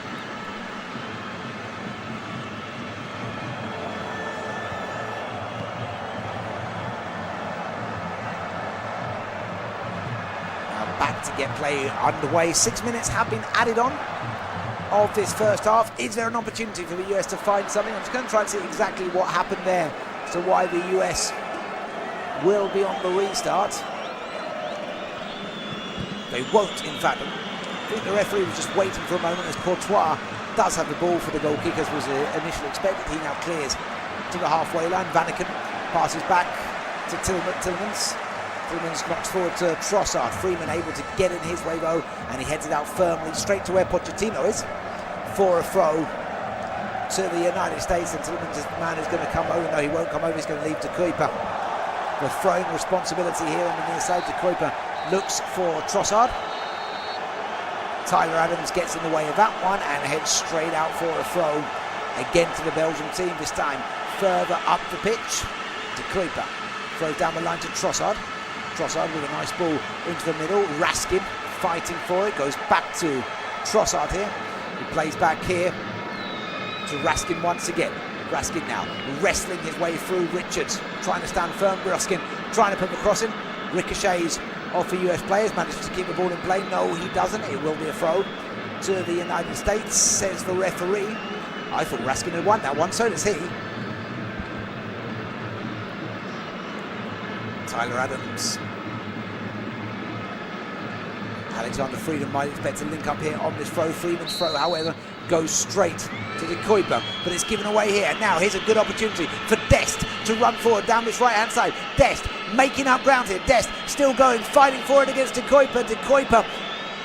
Now back to get play underway. 6 minutes have been added on of this first half. Is there an opportunity for the US to find something? I'm just going to try and see exactly what happened there, so why the US will be on the restart. They won't, in fact. I think the referee was just waiting for a moment, as Courtois does have the ball for the goal kick as was initially expected. He now clears to the halfway line. Vanaken passes back to Tillmans. Tillmans knocks forward to Trossard. Freeman able to get in his way though, and he heads it out firmly straight to where Pochettino is for a throw to the United States. And Tillmans' man is going to come over. No, he won't come over. He's going to leave to Kuiper. The throwing responsibility here on the near side to Kuiper. Looks for Trossard. Tyler Adams gets in the way of that one and heads straight out for a throw again to the Belgian team, this time further up the pitch to Kuiper. Throws down the line to Trossard. Trossard with a nice ball into the middle. Raskin fighting for it. Goes back to Trossard here. He plays back here to Raskin once again. Raskin now wrestling his way through Richards, trying to stand firm. Raskin trying to put the cross in. Ricochets off the US players, manages to keep the ball in play. No, he doesn't. It will be a throw to the United States, says the referee. I thought Raskin had won that one, so does he. Tyler Adams Alexander Freeman might expect to link up here on this throw. Freeman's throw, however, goes straight to De Kuiper, but it's given away here. Now here's a good opportunity for Dest to run forward down this right-hand side. Dest making up ground here. Dest still going, fighting for it against De Kuiper. De Kuiper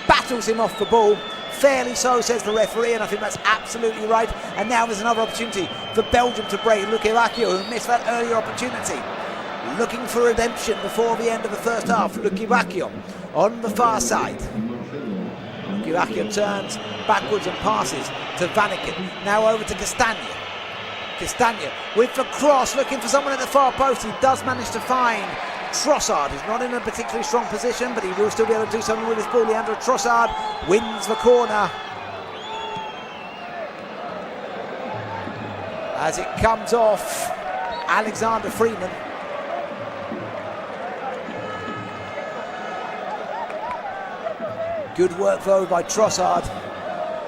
battles him off the ball. Fairly so, says the referee, and I think that's absolutely right. And now there's another opportunity for Belgium to break. Luke Ivakio, who missed that earlier opportunity, looking for redemption before the end of the first half. Luke Ivakio on the far side. Luke Ivakio turns backwards and passes to Vanaken. Now over to Castagna. Castagna with the cross, looking for someone at the far post. He does manage to find Trossard, who's not in a particularly strong position, but he will still be able to do something with his ball. Leandro Trossard wins the corner as it comes off Alexander Freeman. Good work though by Trossard.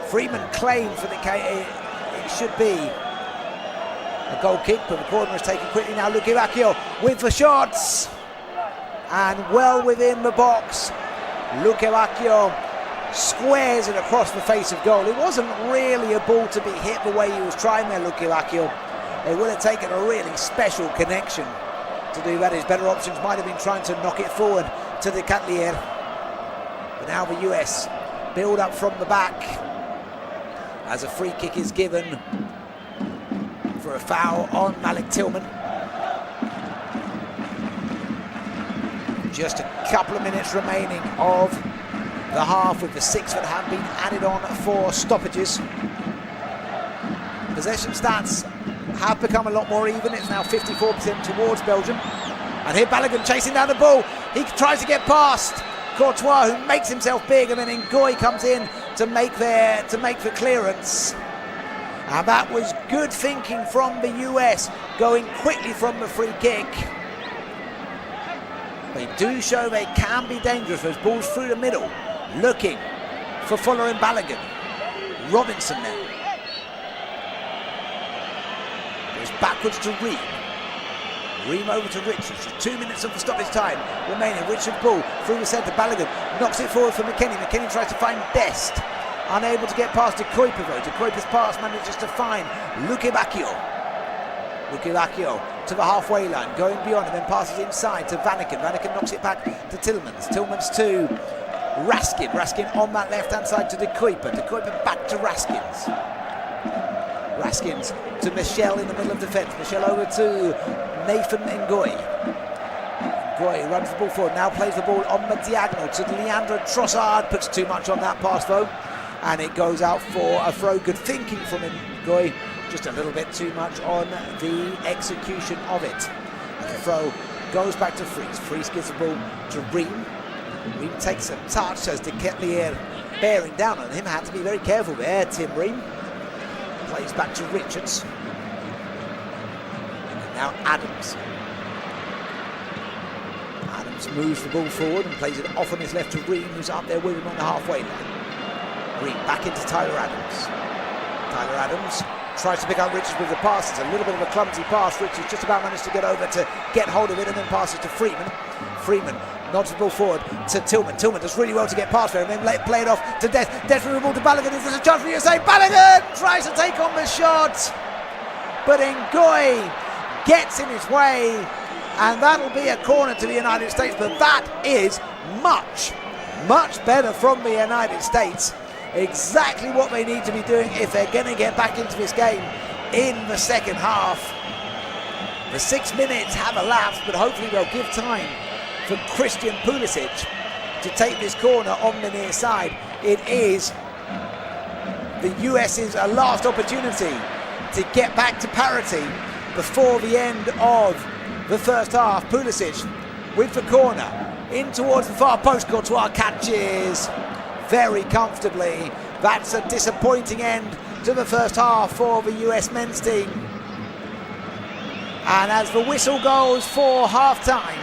Freeman claimed for the it should be a goal kick, but the corner is taken quickly now. Luke Ivakio with the shots, and well within the box. Luke Ivakio squares it across the face of goal. It wasn't really a ball to be hit the way he was trying there, Luke Ivakio. It would have taken a really special connection to do that. His better options might have been trying to knock it forward to De Catlier. But now the US build up from the back as a free kick is given for a foul on Malik Tillman. Just a couple of minutes remaining of the half, with the 6 that have been added on for stoppages. Possession stats have become a lot more even. It's now 54% towards Belgium. And here Balogun chasing down the ball. He tries to get past Courtois, who makes himself big, and then Ngoy comes in to make the clearance. And that was good thinking from the US, going quickly from the free kick. They do show they can be dangerous. Those balls through the middle, looking for Folarin Balogun. Robinson now goes backwards to Ream. Ream over to Richards. Just 2 minutes of the stoppage time remaining. Richards ball through the centre. Balogun knocks it forward for McKennie. McKennie tries to find Dest. Unable to get past De Kuiper though. De Kuiper's pass manages to find Luke Ivakio. Luke Ivakio to the halfway line, going beyond, and then passes inside to Vanaken. Vanaken knocks it back to Tillmans. Tillmans to Raskin. Raskin on that left-hand side to De Kuiper. De Kuiper back to Raskins. Raskins to Michel in the middle of defence. Michel over to Nathan Ngoy. Ngoy runs the ball forward, now plays the ball on the diagonal to Leandro Trossard. Puts too much on that pass though, and it goes out for a throw. Good thinking from Ngoy, just a little bit too much on the execution of it. And the throw goes back to Fries. Fries gives the ball to Ream. Ream takes a touch as De Ketlier bearing down on him. Had to be very careful there, Tim Ream. Plays back to Richards. And now Adams. Adams moves the ball forward and plays it off on his left to Ream, who's up there with him on the halfway line. Ream back into Tyler Adams. Tyler Adams tries to pick up Richards with the pass. It's a little bit of a clumsy pass. Richards just about managed to get over to get hold of it and then passes to Freeman. Freeman nods the ball forward to Tillman. Tillman does really well to get past there and then play it off to Dest. Dest with the ball to Balogun. There's a chance for USA. Balogun tries to take on the shot, but Ngoy gets in his way, and that'll be a corner to the United States. But that is much, much better from the United States. Exactly what they need to be doing if they're going to get back into this game in the second half. The 6 minutes have elapsed, but hopefully they'll give time for Christian Pulisic to take this corner on the near side. It is the US's last opportunity to get back to parity before the end of the first half. Pulisic with the corner in towards the far post. Courtois catches very comfortably. That's a disappointing end to the first half for the US men's team. And as the whistle goes for half-time,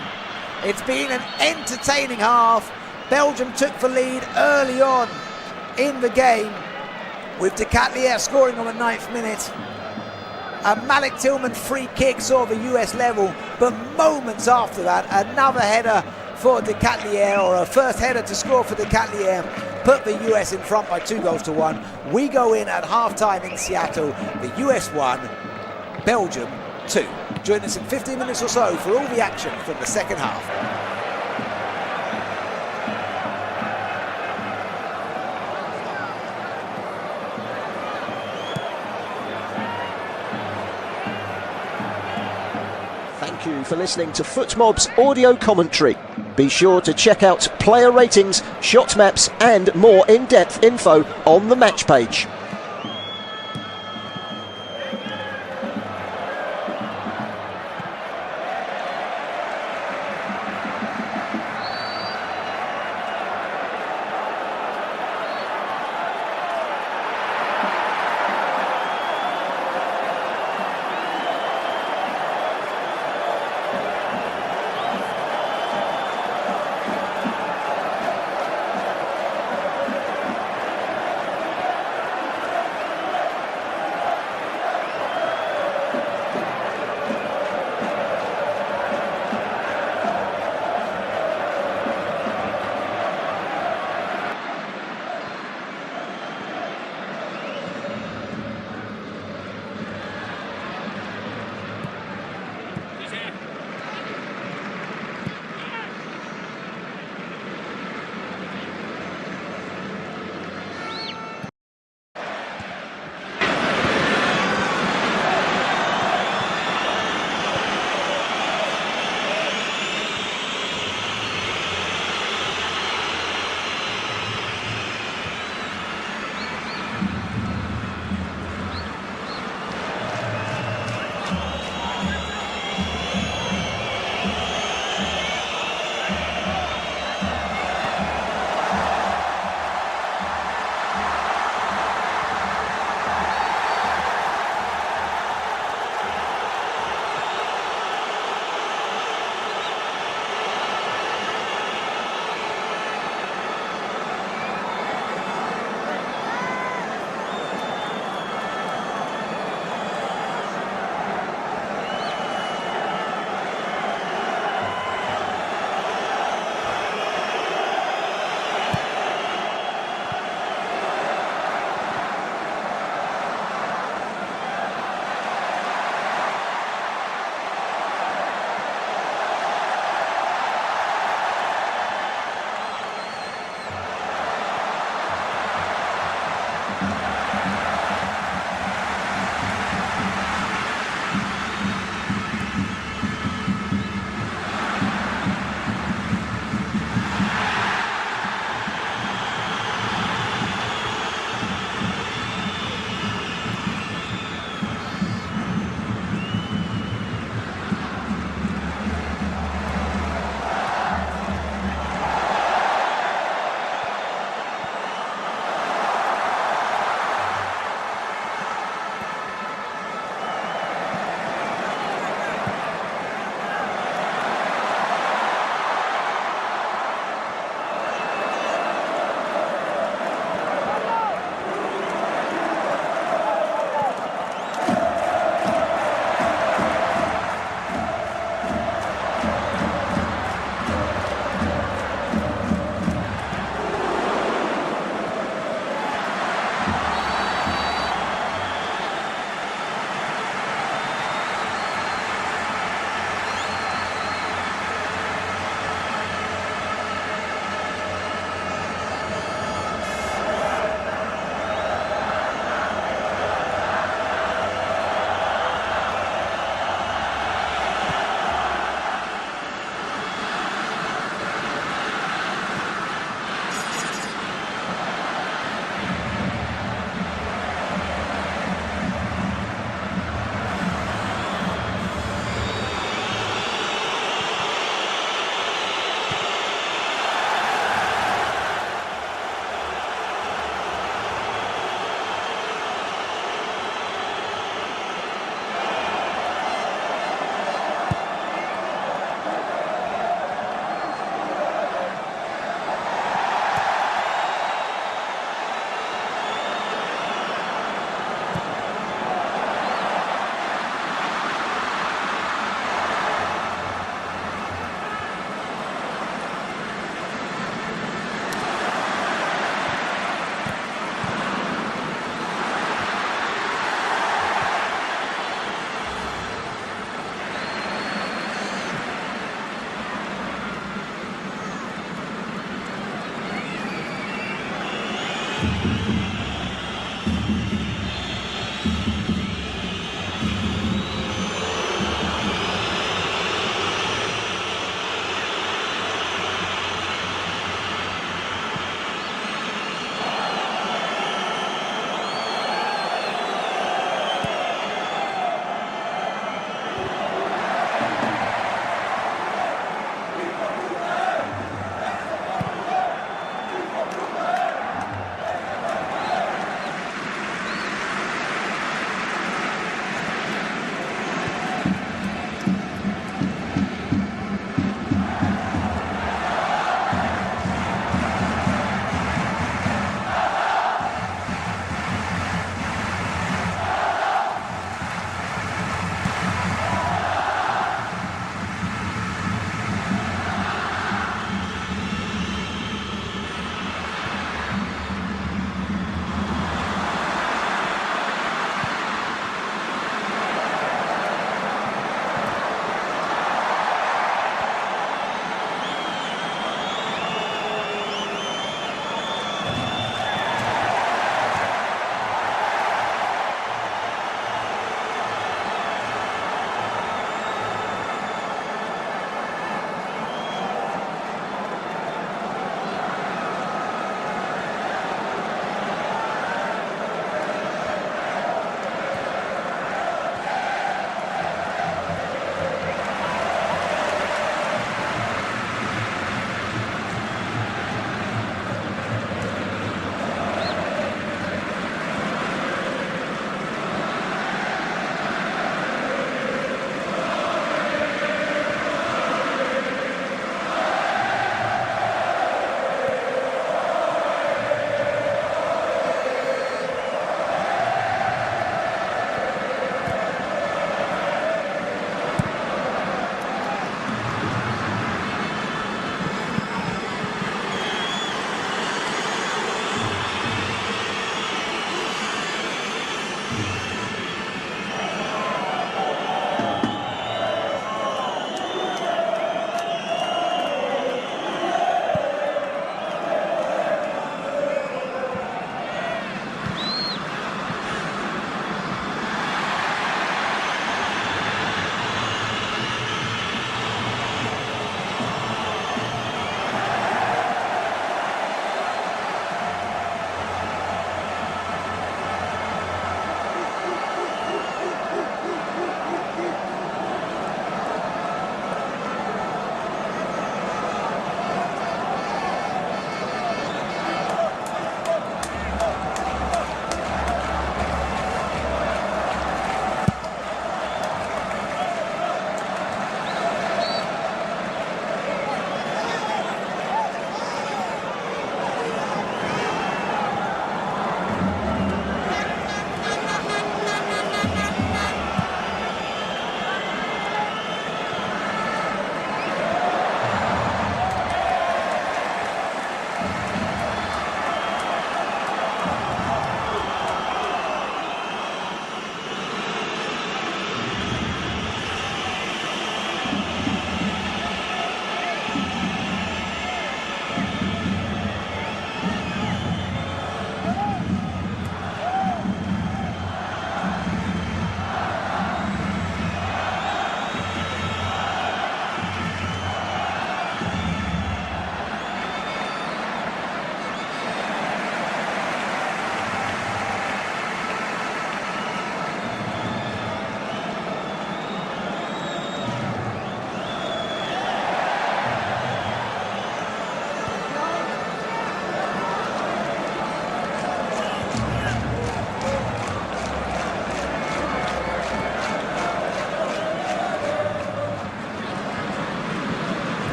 it's been an entertaining half. Belgium took the lead early on in the game, with De Catlier scoring on the 9th minute. A Malik Tillman free kick saw the US level, but moments after that, another header for De Catelier, or a first header to score for De Catelier, put the US in front by 2-1. We go in at half-time in Seattle, the US 1, Belgium 2. Join us in 15 minutes or so for all the action from the second half. Thank you for listening to FootMob's audio commentary. Be sure to check out player ratings, shot maps and more in-depth info on the match page.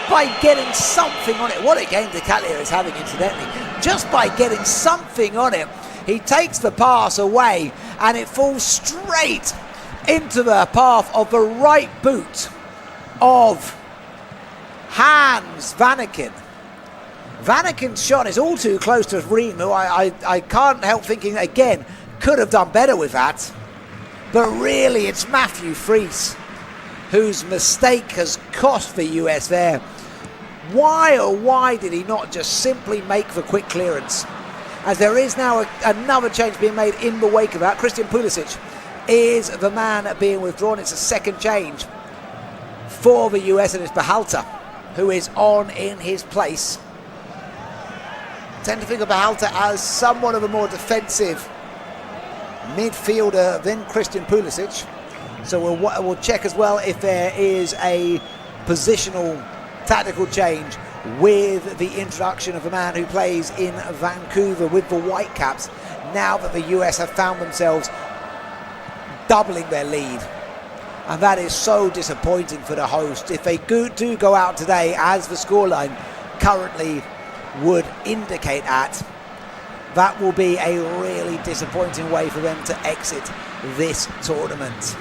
by getting something on it. What a game De Catlier is having, incidentally. Just by getting something on it, he takes the pass away and it falls straight into the path of the right boot of Hans Vanaken. Vanaken's shot is all too close to Ream, who I can't help thinking, again, could have done better with that. But really, it's Matthew Fries whose mistake has cost the US there. Why, oh why did he not just simply make the quick clearance? As there is now another change being made in the wake of that. Christian Pulisic is the man being withdrawn. It's a second change for the US, and it's Berhalter who is on in his place. I tend to think of Berhalter as somewhat of a more defensive midfielder than Christian Pulisic. So we'll check as well if there is a positional tactical change with the introduction of a man who plays in Vancouver with the Whitecaps, now that the US have found themselves doubling their lead. And that is so disappointing for the host. If they do go out today, as the scoreline currently would indicate at, that will be a really disappointing way for them to exit this tournament.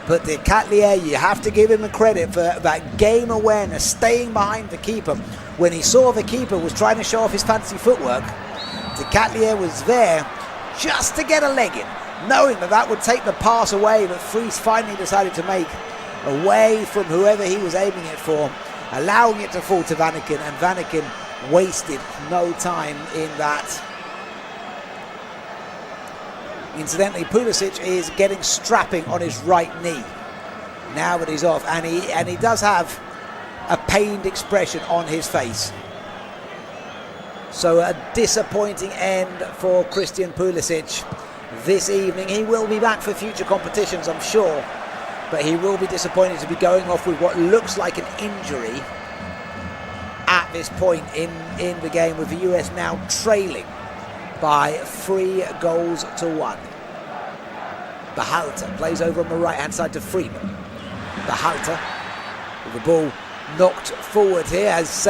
But De Catlier, you have to give him the credit for that game awareness, staying behind the keeper. When he saw the keeper was trying to show off his fancy footwork, De Catlier was there just to get a leg in, knowing that that would take the pass away that Fries finally decided to make away from whoever he was aiming it for, allowing it to fall to Vanaken, and Vanaken wasted no time in that. Incidentally, Pulisic is getting strapping on his right knee now that he's off, and he does have a pained expression on his face. So a disappointing end for Christian Pulisic this evening. He will be back for future competitions, I'm sure, but he will be disappointed to be going off with what looks like an injury at this point in the game, with the US now trailing by 3-1. Berhalter plays over on the right hand side to Freeman. Berhalter with the ball knocked forward here as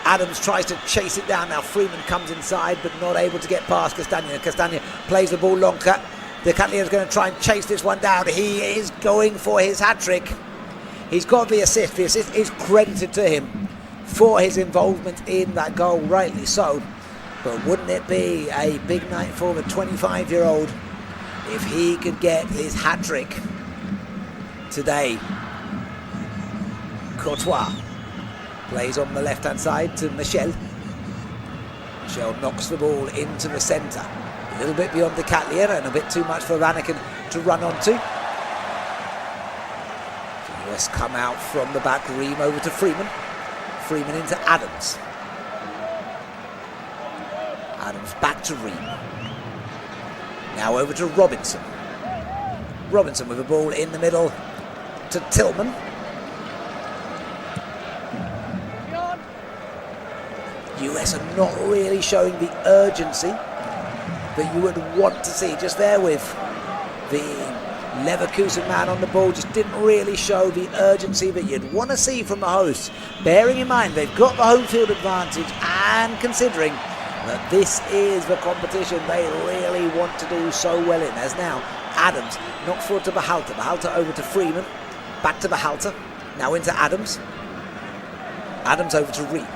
Adams tries to chase it down. Now Freeman comes inside but not able to get past Castagna. Castagna plays the ball long cut. De Catlier is going to try and chase this one down. He is going for his hat-trick. He's got the assist. The assist is credited to him for his involvement in that goal, rightly so. But wouldn't it be a big night for the 25-year-old if he could get his hat-trick today? Courtois plays on the left-hand side to Michel. Michel knocks the ball into the centre. A little bit beyond De Catlier and a bit too much for Vanaken to run onto. The US come out from the back. Ream over to Freeman. Freeman into Adams. Adams back to Ream. Now over to Robinson. Robinson with the ball in the middle to Tillman. US are not really showing the urgency that you would want to see. Just there with the Leverkusen man on the ball, just didn't really show the urgency that you'd want to see from the hosts, bearing in mind they've got the home field advantage and considering that this is the competition they really want to do so well in. As now Adams knocked forward to Berhalter. Berhalter over to Freeman. Back to Berhalter. Now into Adams. Adams over to Ream.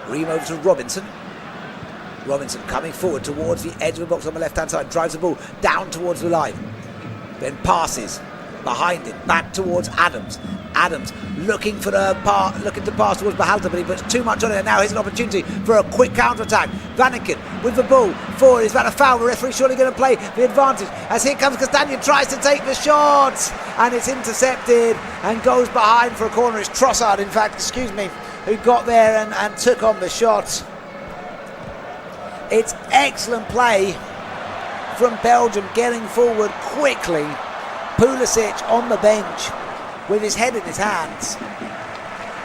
Ream over to Robinson. Robinson coming forward towards the edge of the box on the left-hand side. Drives the ball down towards the line. Then passes behind it. Back towards Adams. Adams looking to pass towards Berhalter, but he puts too much on it. And now here's an opportunity for a quick counter-attack. Vanaken with the ball forward. Is that a foul? The referee surely going to play the advantage. As here comes Castagna, tries to take the shot, and it's intercepted and goes behind for a corner. It's Trossard, in fact, who got there and took on the shot. It's excellent play from Belgium, getting forward quickly. Pulisic on the bench with his head in his hands.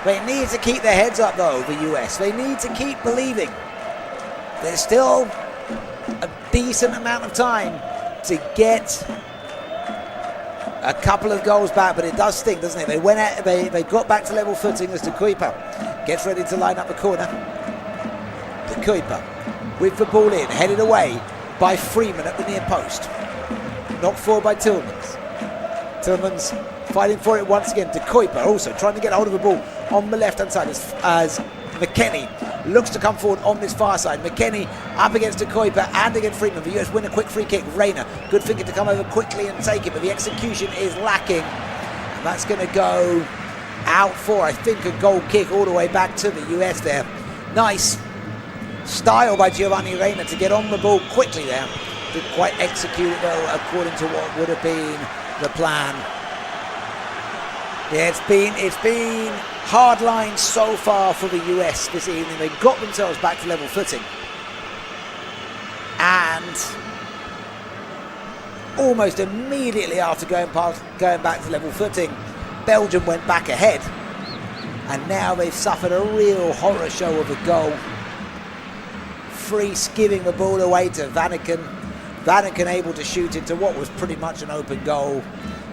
They need to keep their heads up though, the US. They need to keep believing. There's still a decent amount of time to get a couple of goals back, but it does stink, doesn't it? They got back to level footing as De Bruyne gets ready to line up the corner. De Bruyne with the ball in, headed away by Freeman at the near post. Knocked forward by Tillmans. Tillmans fighting for it once again. De Bruyne also trying to get hold of the ball on the left-hand side as McKennie looks to come forward on this far side. McKennie up against De Bruyne and against Freeman. The US win a quick free kick. Reina, good figure to come over quickly and take it, but the execution is lacking. And that's going to go out for, I think, a goal kick all the way back to the US there. Nice style by Giovanni Reina to get on the ball quickly there. Didn't quite execute it though according to what would have been the plan. Yeah, it's been hard lines so far for the US this evening. They got themselves back to level footing, and almost immediately after going back to level footing, Belgium went back ahead, and now they've suffered a real horror show of a goal. Fries giving the ball away to Vanaken. Vanaken able to shoot into what was pretty much an open goal.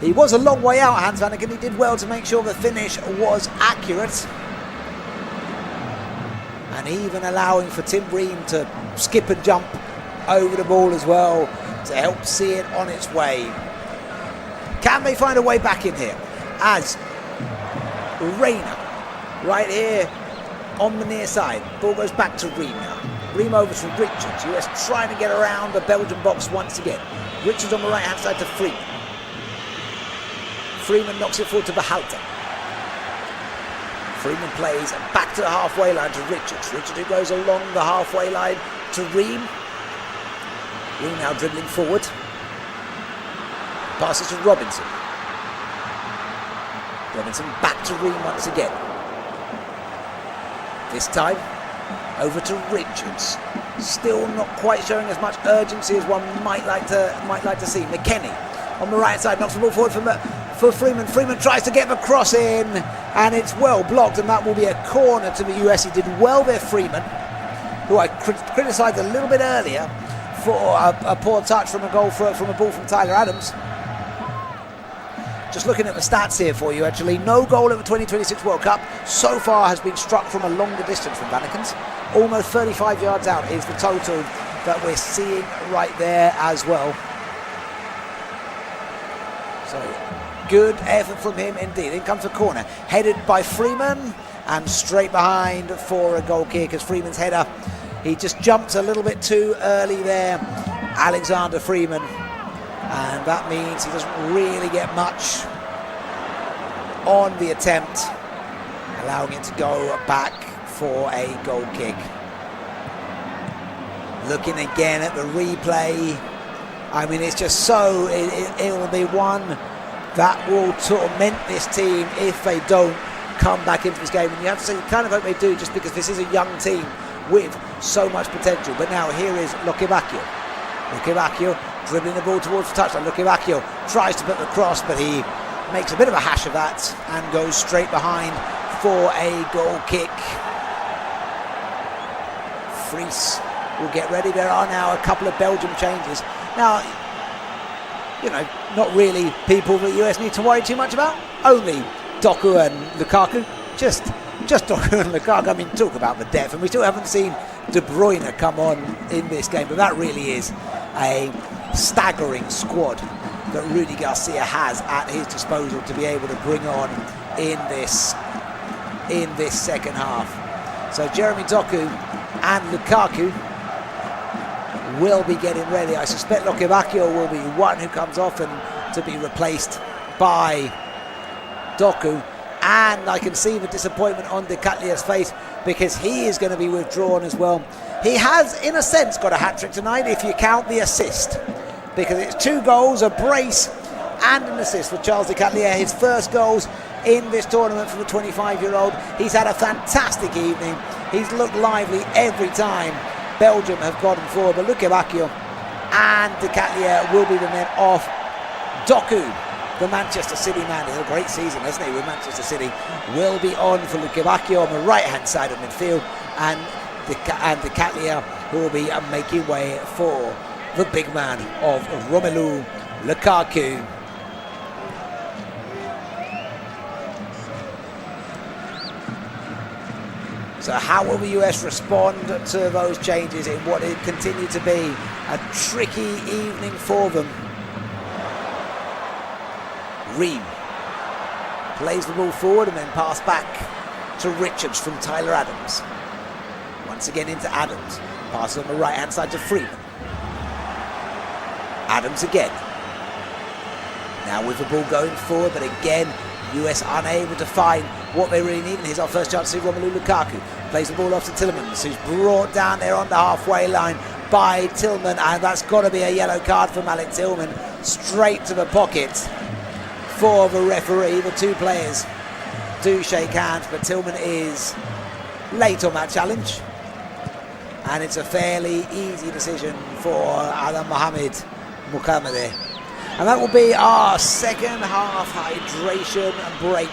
He was a long way out, Hans Vanaken. He did well to make sure the finish was accurate. And even allowing for Tim Ream to skip and jump over the ball as well to help see it on its way. Can they find a way back in here? As Reina, right here on the near side. Ball goes back to Ream now. Ream over to Richards. US trying to get around the Belgian box once again. Richards on the right hand side to Freeman. Freeman knocks it forward to Behalter. Freeman plays back to the halfway line to Richards. Richards who goes along the halfway line to Ream. Ream now dribbling forward. Passes to Robinson. Robinson back to Ream once again. This time over to Richards. Still not quite showing as much urgency as one might like to see. McKennie on the right side knocks the ball forward for Freeman. Freeman tries to get the cross in, and it's well blocked, and that will be a corner to the US. He did well there, Freeman, who I criticised a little bit earlier for a poor touch from a ball from Tyler Adams. Just looking at the stats here for you, actually, no goal at the 2026 World Cup so far has been struck from a longer distance from Vanaken's. Almost 35 yards out is the total that we're seeing right there as well. So, good effort from him indeed. In comes the corner, headed by Freeman, and straight behind for a goal kick as Freeman's header. He just jumped a little bit too early there, Alexander Freeman. And that means he doesn't really get much on the attempt, allowing it to go back for a goal kick. Looking again at the replay. I mean, it's just so, it'll be one that will torment this team if they don't come back into this game. And you have to say, you kind of hope they do, just because this is a young team with so much potential. But now here is Lokebakio. Lokebakio dribbling the ball towards the touchline. Lokebakio tries to put the cross, but he makes a bit of a hash of that and goes straight behind for a goal kick. Fries will get ready. There are now a couple of Belgium changes. Now, you know, not really people that the US need to worry too much about. Only Doku and Lukaku. Just Doku and Lukaku. I mean, talk about the depth. And we still haven't seen De Bruyne come on in this game, but that really is a staggering squad that Rudy Garcia has at his disposal to be able to bring on in this second half. So Jérémy Doku and Lukaku will be getting ready. I suspect Lokebakio will be one who comes off and to be replaced by Doku. And I can see the disappointment on De Catlier's face because he is going to be withdrawn as well. He has, in a sense, got a hat-trick tonight if you count the assist, because it's 2 goals, a brace and an assist for Charles De Catlier, his first goals in this tournament for the 25-year-old. He's had a fantastic evening. He's looked lively every time Belgium have gotten forward, but Lokebakio and De Catlier will be the men off. Doku, the Manchester City man, he's had a great season, hasn't he, with Manchester City, will be on for Lokebakio on the right-hand side of midfield, and De Catlier, who will be making way for the big man of Romelu Lukaku. So how will the US respond to those changes in what it continued to be a tricky evening for them? Ream plays the ball forward and then pass back to Richards from Tyler Adams. Once again into Adams. Passes on the right hand side to Freeman. Adams again. Now with the ball going forward, but again, US unable to find what they really need. And here's our first chance to see Romelu Lukaku. Plays the ball off to Tielemans, who's brought down there on the halfway line by Tillman. And that's got to be a yellow card for Malik Tillman. Straight to the pocket for the referee. The two players do shake hands, but Tillman is late on that challenge. And it's a fairly easy decision for Adam Mohamed Mukhammadeh. And that will be our second half hydration break.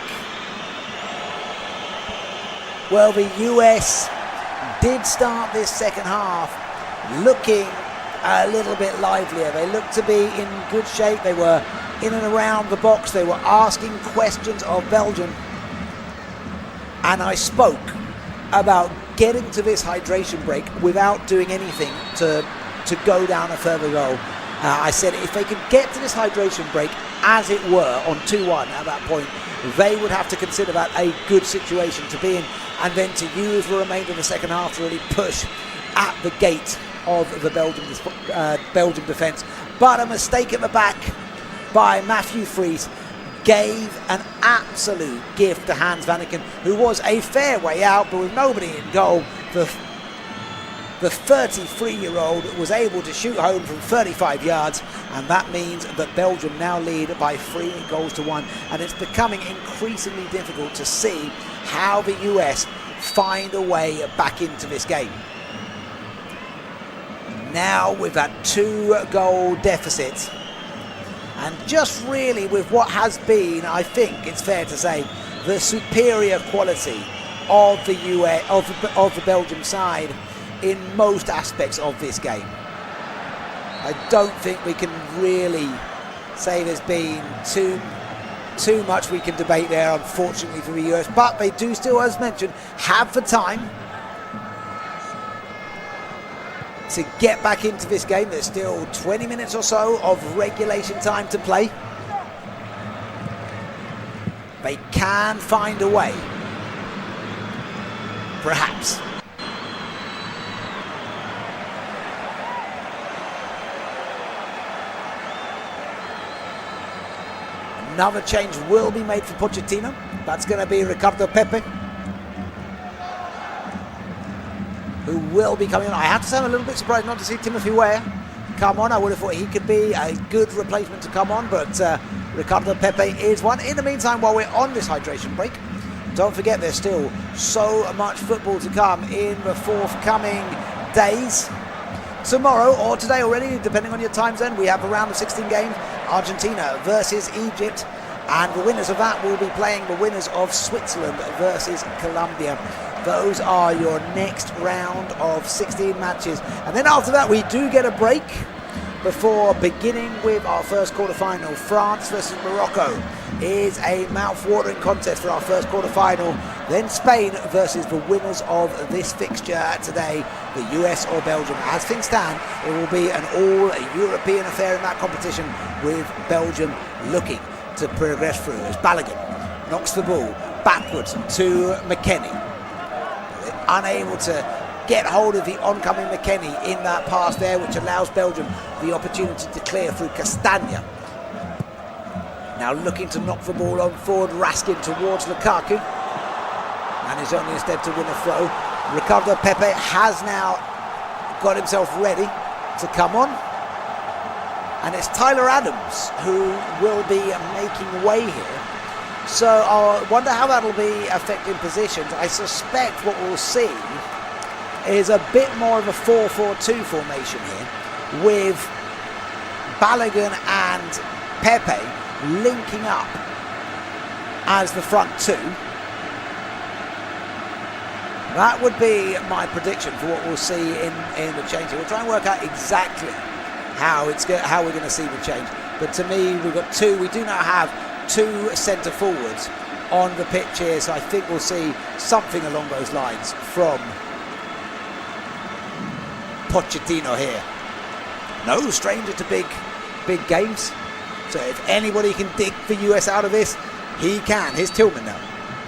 Well, the US did start this second half looking a little bit livelier. They looked to be in good shape. They were in and around the box. They were asking questions of Belgium. And I spoke about getting to this hydration break without doing anything to go down a further goal. I said if they could get to this hydration break, as it were, on 2-1 at that point, they would have to consider that a good situation to be in, and then to use the remainder of the second half to really push at the gate of the Belgian defence. But a mistake at the back by Matthew Fries gave an absolute gift to Hans Vanaken, who was a fair way out, but with nobody in goal, the 33-year-old was able to shoot home from 35 yards, and that means that Belgium now lead by 3-1, and it's becoming increasingly difficult to see how the US find a way back into this game. Now with that 2-goal deficit, and just really with what has been, I think it's fair to say, the superior quality of the US, of the Belgium side in most aspects of this game. I don't think we can really say there's been too much we can debate there, unfortunately, for the US, but they do still, as mentioned, have the time to get back into this game. There's still 20 minutes or so of regulation time to play. They can find a way, perhaps. Another change will be made for Pochettino. That's going to be Ricardo Pepe, who will be coming on. I have to say I'm a little bit surprised not to see Timothy Weah come on. I would have thought he could be a good replacement to come on, but Ricardo Pepe is one. In the meantime, while we're on this hydration break, don't forget there's still so much football to come in the forthcoming days. Tomorrow, or today already, depending on your time zone, we have a round of 16 games. Argentina versus Egypt, and the winners of that will be playing the winners of Switzerland versus Colombia. Those are your next round of 16 matches, and then after that we do get a break before beginning with our first quarter-final. France versus Morocco is a mouth-watering contest for our first quarter-final. Then Spain versus the winners of this fixture today, the US or Belgium. As things stand, it will be an all-European affair in that competition, with Belgium looking to progress through as Balogun knocks the ball backwards to McKennie. They're unable to get hold of the oncoming McKennie in that pass there, which allows Belgium the opportunity to clear through Castagna. Now looking to knock the ball on forward, Raskin towards Lukaku, and is only instead to win a throw. Ricardo Pepe has now got himself ready to come on, and it's Tyler Adams who will be making way here. So I wonder how that'll be affecting positions. I suspect what we'll see is a bit more of a 4-4-2 formation here, with Balogun and Pepe linking up as the front two. That would be my prediction for what we'll see in the change here. We'll try and work out exactly how we're going to see the change. But to me, we've got two. We do now have two centre forwards on the pitch here, so I think we'll see something along those lines from Pochettino here. No stranger to big games, so if anybody can dig the US out of this, he can. Here's Tillman now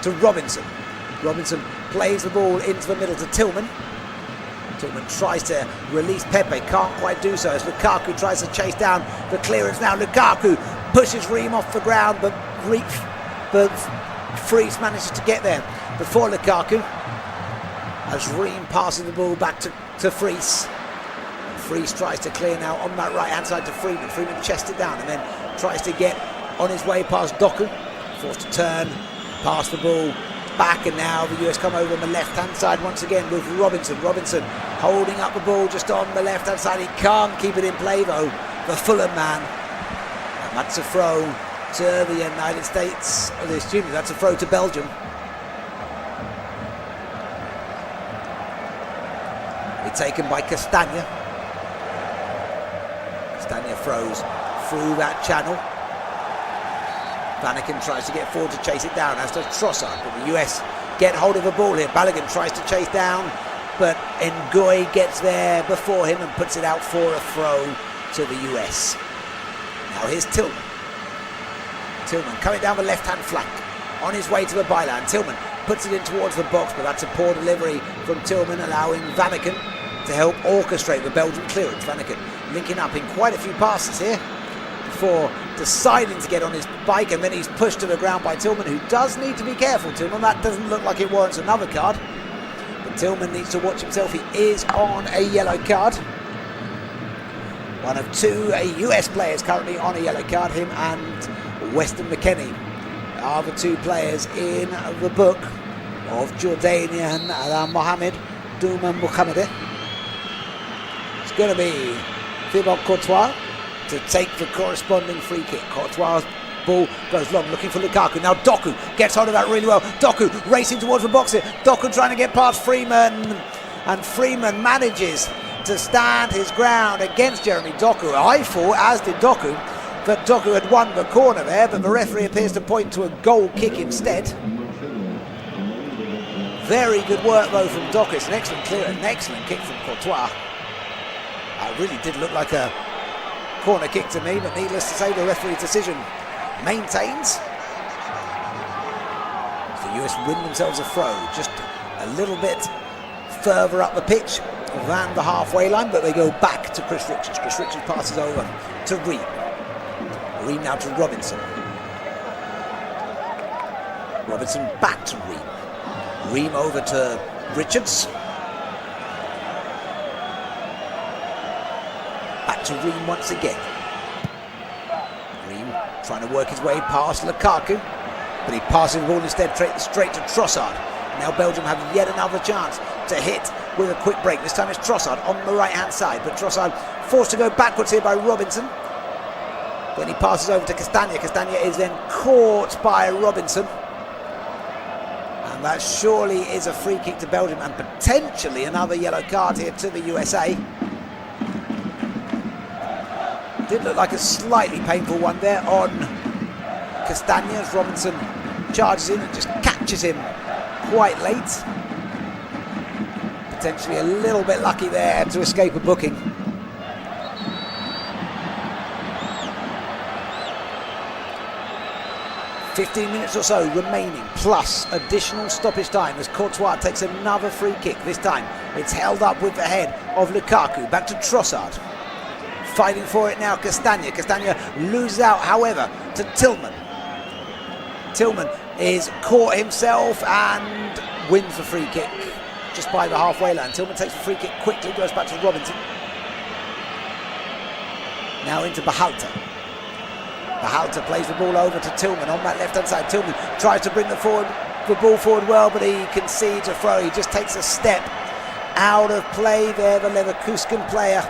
to Robinson. Robinson plays the ball into the middle to Tillman. Tillman tries to release Pepe, can't quite do so as Lukaku tries to chase down the clearance now. Lukaku pushes Ream off the ground, but Fries manages to get there before Lukaku as Ream passes the ball back to Fries. Fries tries to clear now on that right hand side to Freeman. Freeman chests it down and then tries to get on his way past Doku. Forced to turn, pass the ball back, and now the US come over on the left hand side once again with Robinson. Robinson holding up the ball just on the left hand side. He can't keep it in play though, the Fulham man. And that's a throw to the United States. That's a throw to Belgium. It's taken by Castagna. Castagna throws through that channel. Vanaken tries to get forward to chase it down, as does Trossard, but the US get hold of the ball here. Balogun tries to chase down, but Ngoy gets there before him and puts it out for a throw to the US. Now here's Tillman. Tillman coming down the left-hand flank, on his way to the byline. Tillman puts it in towards the box, but that's a poor delivery from Tillman, allowing Vanaken to help orchestrate the Belgian clearance. Vanaken linking up in quite a few passes here before deciding to get on his bike, and then he's pushed to the ground by Tillman, who does need to be careful. Tillman, that doesn't look like it warrants another card, but Tillman needs to watch himself. He is on a yellow card. One of two US players currently on a yellow card. Him and Weston McKennie are the two players in the book of Jordanian Mohamed Douman Mohamedi. It's going to be Thibaut Courtois to take the corresponding free kick. Courtois' ball goes long, looking for Lukaku. Now Doku gets hold of that really well. Doku racing towards the box here. Doku trying to get past Freeman, and Freeman manages to stand his ground against Jérémy Doku. I thought, as did Doku, that Doku had won the corner there, but the referee appears to point to a goal kick instead. Very good work though from Doku. It's an excellent clear, an excellent kick from Courtois. It really did look like a corner kick to me, but needless to say, the referee's decision maintains. The US win themselves a throw just a little bit further up the pitch than the halfway line, but they go back to Chris Richards. Chris Richards passes over to Ream. Ream now to Robinson. Robinson back to Ream. Ream over to Richards. Back to Ream once again. Ream trying to work his way past Lukaku, but he passes the ball instead straight to Trossard. Now Belgium have yet another chance to hit with a quick break. This time it's Trossard on the right hand side, but Trossard forced to go backwards here by Robinson. Then he passes over to Castagna. Castagna is then caught by Robinson. And that surely is a free kick to Belgium, and potentially another yellow card here to the USA. Did look like a slightly painful one there on Castagna as Robinson charges in and just catches him quite late. Potentially a little bit lucky there to escape a booking. "15 minutes or so remaining, plus additional stoppage time as Courtois takes another free kick. This time it's held up with the head of Lukaku. Back to Trossard. Fighting for it now, Castagna. Castagna loses out, however, to Tillman. Tillman is caught himself and wins the free kick just by the halfway line. Tillman takes the free kick quickly, goes back to Robinson. Now into Bahalta. Bahalta plays the ball over to Tillman on that left-hand side. Tillman tries to bring the ball forward well, but he concedes a throw. He just takes a step out of play there, the Leverkusen player.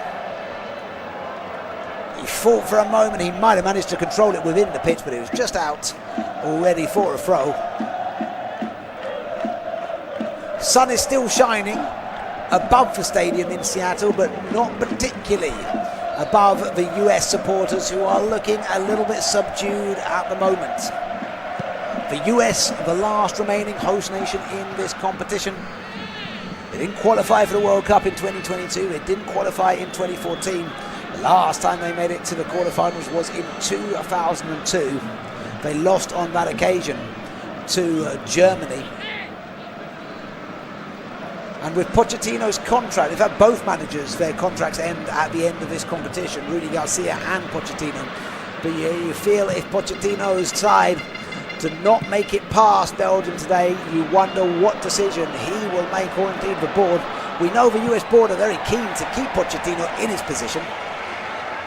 He fought for a moment. He might have managed to control it within the pitch, but it was just out already for a throw. Sun is still shining above the stadium in Seattle, but not particularly above the US supporters, who are looking a little bit subdued at the moment. The US, the last remaining host nation in this competition. They didn't qualify for the World Cup in 2022. They didn't qualify in 2014. The last time they made it to the quarterfinals was in 2002. They lost on that occasion to Germany. And with Pochettino's contract, in fact both managers, their contracts end at the end of this competition, Rudy Garcia and Pochettino. But you feel if Pochettino's side to not make it past Belgium today, you wonder what decision he will make, or indeed the board. We know the US board are very keen to keep Pochettino in his position,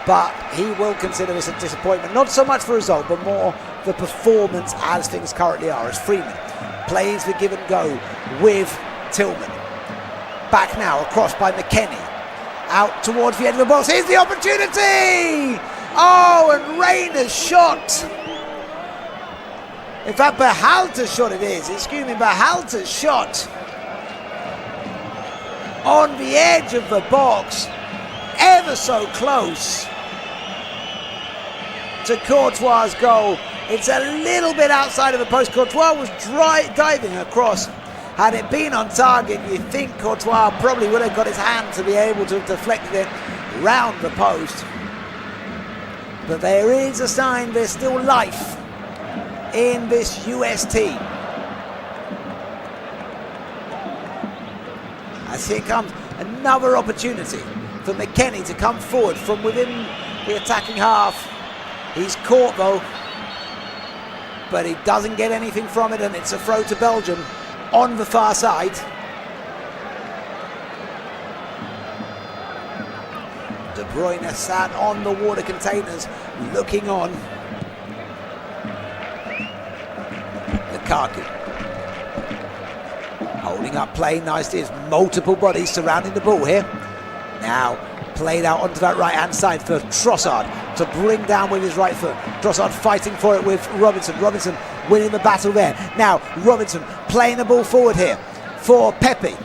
but he will consider this a disappointment, not so much the result, but more the performance as things currently are, as Freeman plays the give and go with Tillman. Back now, across by McKennie, out towards the end of the box. Here's the opportunity! Oh, and Reyna's shot. In fact, Berhalter's shot it is. Excuse me, Berhalter's shot on the edge of the box, ever so close to Courtois' goal. It's a little bit outside of the post. Courtois was diving across. Had it been on target, you'd think Courtois probably would have got his hand to be able to have deflected it round the post. But there is a sign there's still life in this US team. As here comes another opportunity for McKennie to come forward from within the attacking half. He's caught though, but he doesn't get anything from it, and it's a throw to Belgium on the far side. De Bruyne sat on the water containers looking on. Lukaku holding up play nicely. There's multiple bodies surrounding the ball here. Now played out onto that right hand side for Trossard to bring down with his right foot. Trossard fighting for it with Robinson. Robinson winning the battle there. Now Robinson playing the ball forward here for Pepe.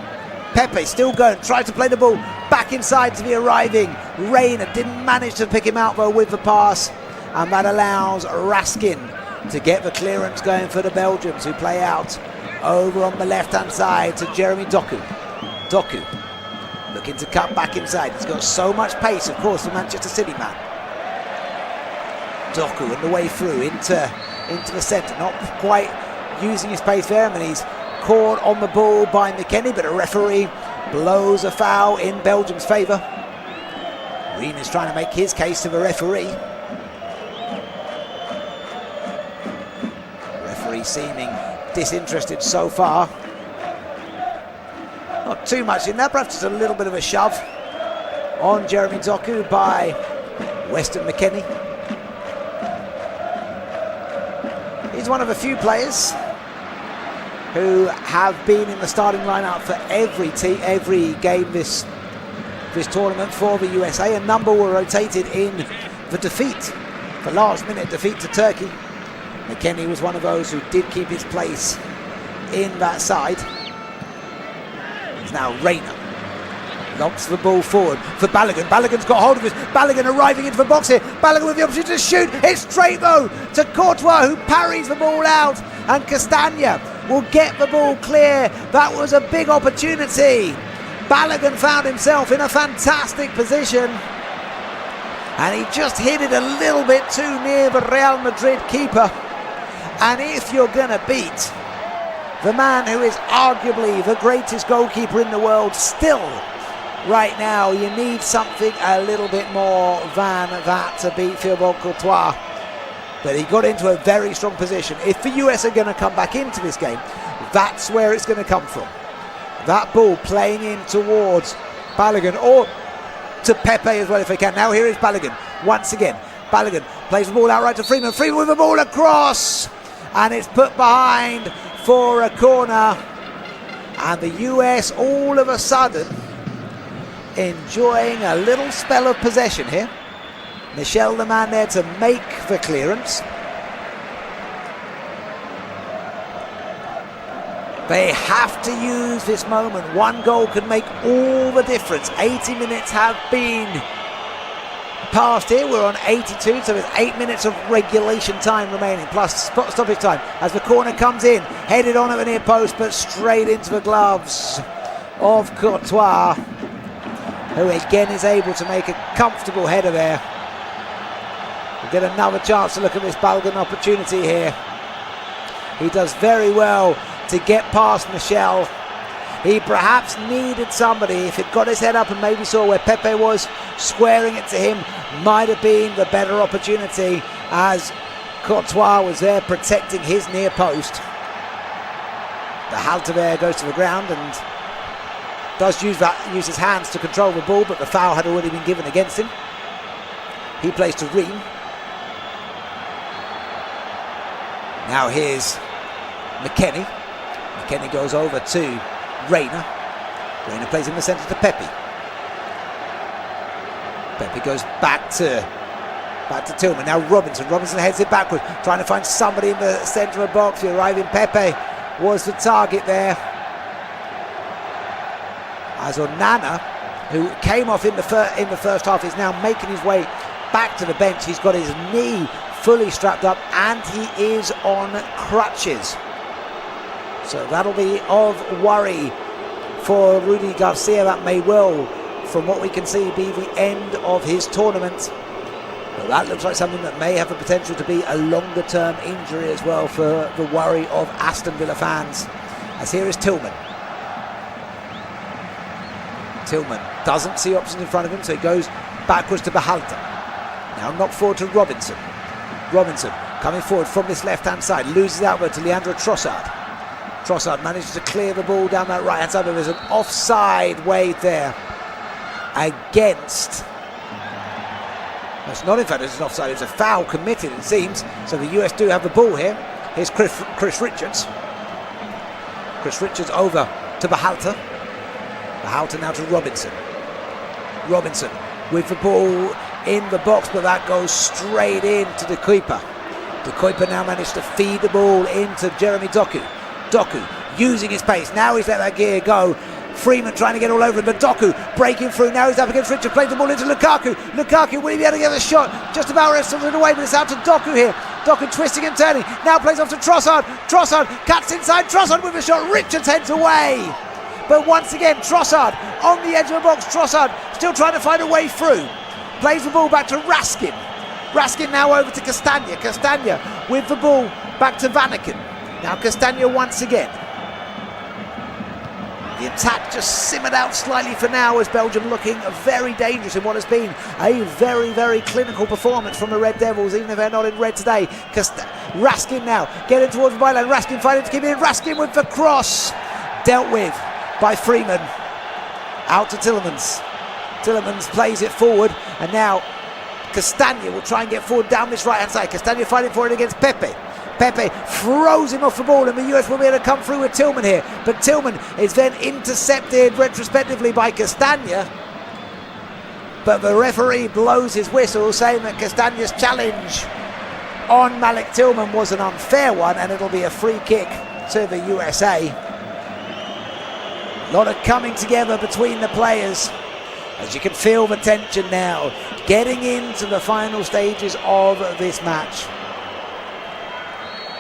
Pepe still going, tries to play the ball back inside to the arriving Reyna. Didn't manage to pick him out though with the pass, and that allows Raskin to get the clearance going for the Belgians, who play out over on the left-hand side to Jérémy Doku. Doku looking to cut back inside. He's got so much pace, of course, the Manchester City man. Doku on the way through into the centre, not quite using his pace there, and he's caught on the ball by McKennie, but a referee blows a foul in Belgium's favour. Rena's trying to make his case to the referee. Seeming disinterested so far. Not too much in there, perhaps just a little bit of a shove on Jérémy Doku by Weston McKennie. He's one of a few players who have been in the starting lineup for every game this tournament for the USA. A number were rotated in the defeat, the last minute defeat to Turkey. McKennie was one of those who did keep his place in that side. It's now Reyna. Knocks the ball forward for Balogun. Balogun's got hold of it. Balogun arriving into the box here. Balogun with the opportunity to shoot. It's straight though to Courtois, who parries the ball out, and Castagna will get the ball clear. That was a big opportunity. Balogun found himself in a fantastic position, and he just hit it a little bit too near the Real Madrid keeper. And if you're going to beat the man who is arguably the greatest goalkeeper in the world still right now, you need something a little bit more than that to beat Thibaut Courtois. But he got into a very strong position. If the US are going to come back into this game, that's where it's going to come from. That ball playing in towards Balogun, or to Pepe as well if they can. Now here is Balogun once again. Balogun plays the ball out right to Freeman. Freeman with the ball across, and it's put behind for a corner. And the US all of a sudden enjoying a little spell of possession here. Michel, the man there to make the clearance. They have to use this moment. One goal could make all the difference. 80 minutes have been passed here. We're on 82, so there's 8 minutes of regulation time remaining, plus stoppage time, as the corner comes in, headed on at the near post, but straight into the gloves of Courtois, who again is able to make a comfortable header there. We'll get another chance to look at this Balogun opportunity here. He does very well to get past Michel. He perhaps needed somebody. If he'd got his head up and maybe saw where Pepe was, squaring it to him might have been the better opportunity, as Courtois was there protecting his near post. The halter there goes to the ground and does use his hands to control the ball, but the foul had already been given against him. He plays to Ream. Now here's McKennie. McKennie goes over to Reina. Reina plays in the centre to Pepe. Pepe goes back to Tillman. Now Robinson heads it backwards, trying to find somebody in the centre of the box. The arriving Pepe was the target there. As Onana, who came off in the first half, is now making his way back to the bench. He's got his knee fully strapped up and he is on crutches. So that'll be of worry for Rudy Garcia. That may well, from what we can see, be the end of his tournament. But that looks like something that may have the potential to be a longer term injury as well, for the worry of Aston Villa fans. As here is Tillman. Tillman doesn't see options in front of him, so he goes backwards to Behalter. Now knocked forward to Robinson. Robinson coming forward from this left-hand side, loses outward to Leandro Trossard. Trossard manages to clear the ball down that right-hand side, but there's an offside wave there against... It's not, in fact, it's an offside, it's a foul committed, it seems. So the US do have the ball here. Here's Chris Richards. Chris Richards over to Behalter. Behalter now to Robinson. Robinson with the ball in the box, but that goes straight into the keeper. The keeper now managed to feed the ball into Jérémy Doku. Doku using his pace. Now he's let that gear go. Freeman trying to get all over him, but Doku breaking through. Now he's up against Richard, plays the ball into Lukaku. Lukaku, will he be able to get a shot? Just about wrestled it away, but it's out to Doku here. Doku twisting and turning. Now plays off to Trossard. Trossard cuts inside. Trossard with a shot. Richards heads away. But once again, Trossard on the edge of the box. Trossard still trying to find a way through. Plays the ball back to Raskin. Raskin now over to Castagna. Castagna with the ball back to Vanaken. Now Castagna once again. The attack just simmered out slightly for now, as Belgium looking very dangerous in what has been a very, very clinical performance from the Red Devils, even if they're not in red today. Raskin now getting towards the byline. Raskin fighting to keep it in. Raskin with the cross. Dealt with by Freeman. Out to Tillemans. Tillemans plays it forward, and now Castagna will try and get forward down this right hand side. Castagna fighting for it against Pepe. Pepe throws him off the ball, and the US will be able to come through with Tillman here, but Tillman is then intercepted retrospectively by Castagna, but the referee blows his whistle, saying that Castagna's challenge on Malik Tillman was an unfair one, and it'll be a free kick to the USA. A lot of coming together between the players, as you can feel the tension now getting into the final stages of this match.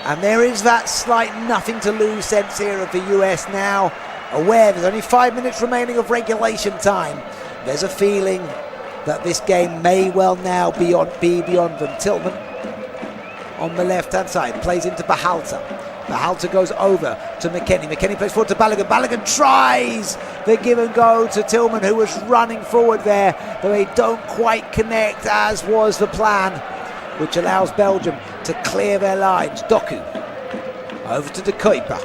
And there is that slight nothing to lose sense here of the US now, aware there's only 5 minutes remaining of regulation time. There's a feeling that this game may well now be beyond them. Tillman on the left-hand side plays into Behalter. Behalter goes over to McKennie. McKennie plays forward to Balogun. Balogun tries the give and go to Tillman, who was running forward there, but they don't quite connect, as was the plan, which allows Belgium to clear their lines. Doku over to De Kuyper.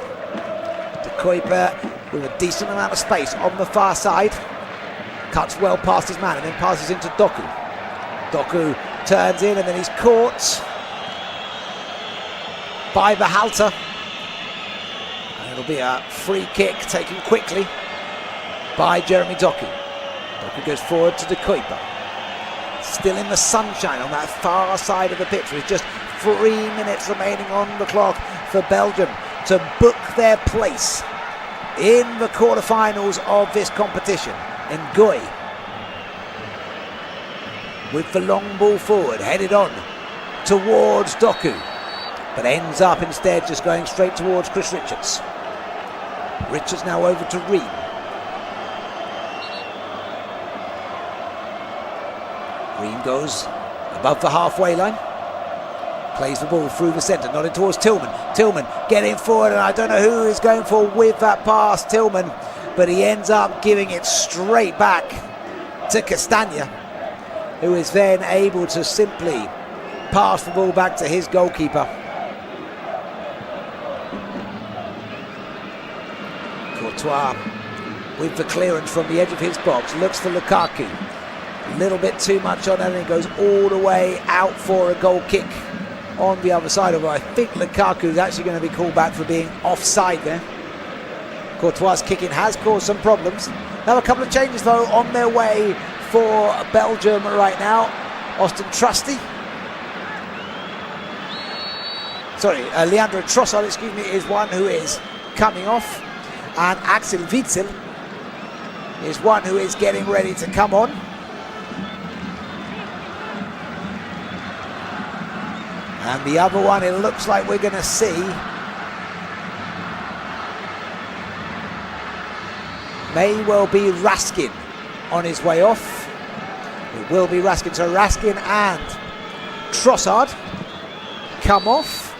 De Kuyper with a decent amount of space on the far side, cuts well past his man and then passes into Doku. Doku turns in and then he's caught by Behalter, and it'll be a free kick taken quickly by Jérémy Doku. Doku goes forward to De Kuyper. Still in the sunshine on that far side of the pitch, with just 3 minutes remaining on the clock for Belgium to book their place in the quarterfinals of this competition. And Guy with the long ball forward, headed on towards Doku, but ends up instead just going straight towards Chris Richards. Richards now over to Ream. Ream goes above the halfway line. Plays the ball through the centre, nodding towards Tillman. Tillman getting forward, and I don't know who he's going for with that pass, Tillman, but he ends up giving it straight back to Castagna, who is then able to simply pass the ball back to his goalkeeper. Courtois with the clearance from the edge of his box, looks for Lukaku. A little bit too much on it, and it goes all the way out for a goal kick on the other side. Although I think Lukaku is actually going to be called back for being offside there. Courtois' kicking has caused some problems. Now a couple of changes though on their way for Belgium right now. Austin Trusty, Leandro Trossard, excuse me, is one who is coming off, and Axel Witsel is one who is getting ready to come on. And the other one, it looks like we're going to see may well be Raskin on his way off. It will be Raskin. So Raskin and Trossard come off.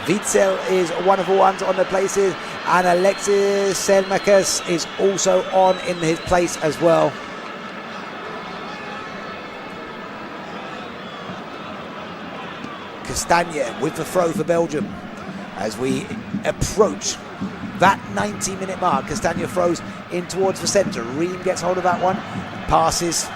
Witsel is one of the ones on the places, and Alexis Selmakers is also on in his place as well. Castagna with the throw for Belgium as we approach that 90-minute mark. Castagna throws in towards the centre. Ream gets hold of that one, passes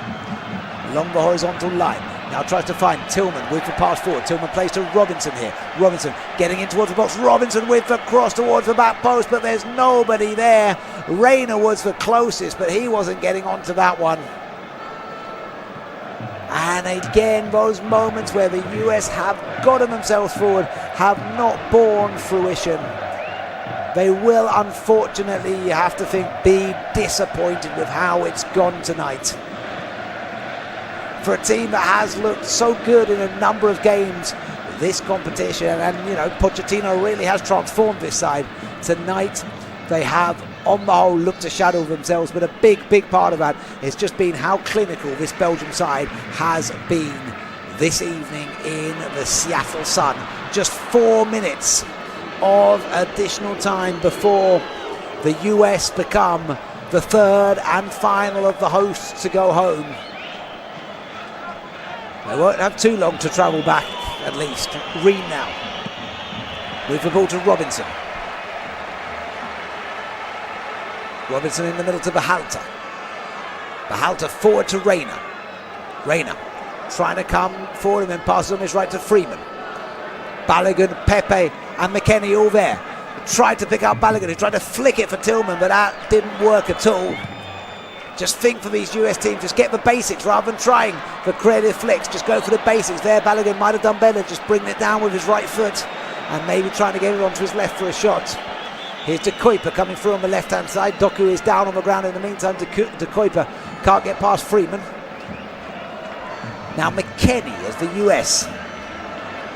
along the horizontal line. Now tries to find Tillman with the pass forward. Tillman plays to Robinson here. Robinson getting in towards the box. Robinson with the cross towards the back post, but there's nobody there. Reina was the closest, but he wasn't getting onto that one. And again, those moments where the US have gotten themselves forward have not borne fruition. They will, unfortunately, you have to think, be disappointed with how it's gone tonight. For a team that has looked so good in a number of games this competition, and you know, Pochettino really has transformed this side. Tonight, they have, on the whole, looked to shadow themselves, but a big part of that has just been how clinical this Belgium side has been this evening in the Seattle sun. Just 4 minutes of additional time before the US become the third and final of the hosts to go home. They won't have too long to travel back, at least. Ream now with the ball to Robinson. Robinson in the middle to Berhalter. Berhalter forward to Reina. Reina trying to come forward and then passes on his right to Freeman. Balogun, Pepe and McKennie all there. Tried to pick up Balogun, he tried to flick it for Tillman, but that didn't work at all. Just think for these US teams, just get the basics rather than trying for creative flicks. Just go for the basics. There, Balogun might have done better, just bringing it down with his right foot and maybe trying to get it onto his left for a shot. Here's De Kuiper coming through on the left-hand side. Doku is down on the ground in the meantime. De Kuiper can't get past Freeman. Now McKennie as the US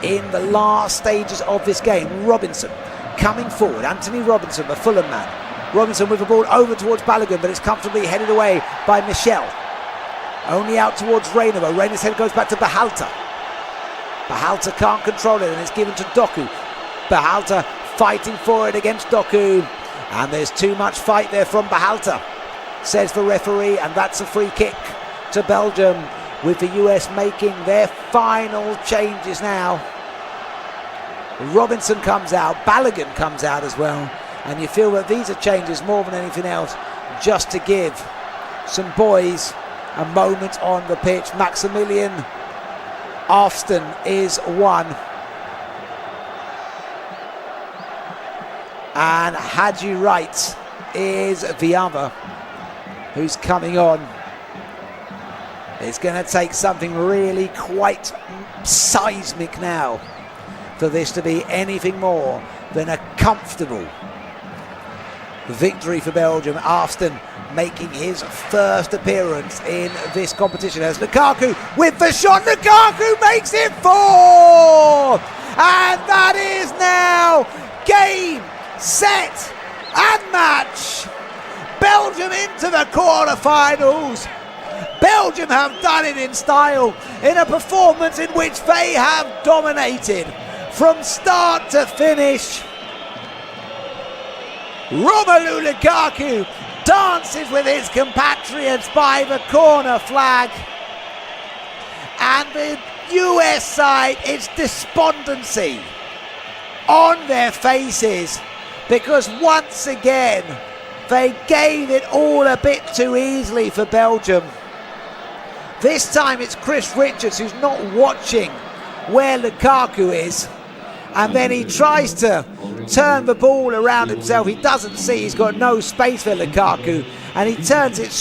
in the last stages of this game. Robinson coming forward. Anthony Robinson, the Fulham man. Robinson with the ball over towards Balogun, but it's comfortably headed away by Michel. Only out towards Reina, though. Reina's head goes back to Berhalter. Berhalter can't control it, and it's given to Doku. Berhalter fighting for it against Doku, and there's too much fight there from Berhalter, says the referee, and that's a free kick to Belgium, with the US making their final changes now. Robinson comes out, Balogun comes out as well, and you feel that these are changes more than anything else just to give some boys a moment on the pitch. Maximilian Afton is one, and Haji Wright is the other who's coming on. It's going to take something really quite seismic now for this to be anything more than a comfortable victory for Belgium. Afton making his first appearance in this competition. As Lukaku with the shot, Lukaku makes it 4! And that is now game, set and match. Belgium into the quarter-finals. Belgium have done it in style, in a performance in which they have dominated from start to finish. Romelu Lukaku dances with his compatriots by the corner flag, and the US side, it's despondency on their faces, because once again they gave it all a bit too easily for Belgium. This time it's Chris Richards who's not watching where Lukaku is, and then he tries to turn the ball around himself. He doesn't see, he's got no space for Lukaku, and he turns it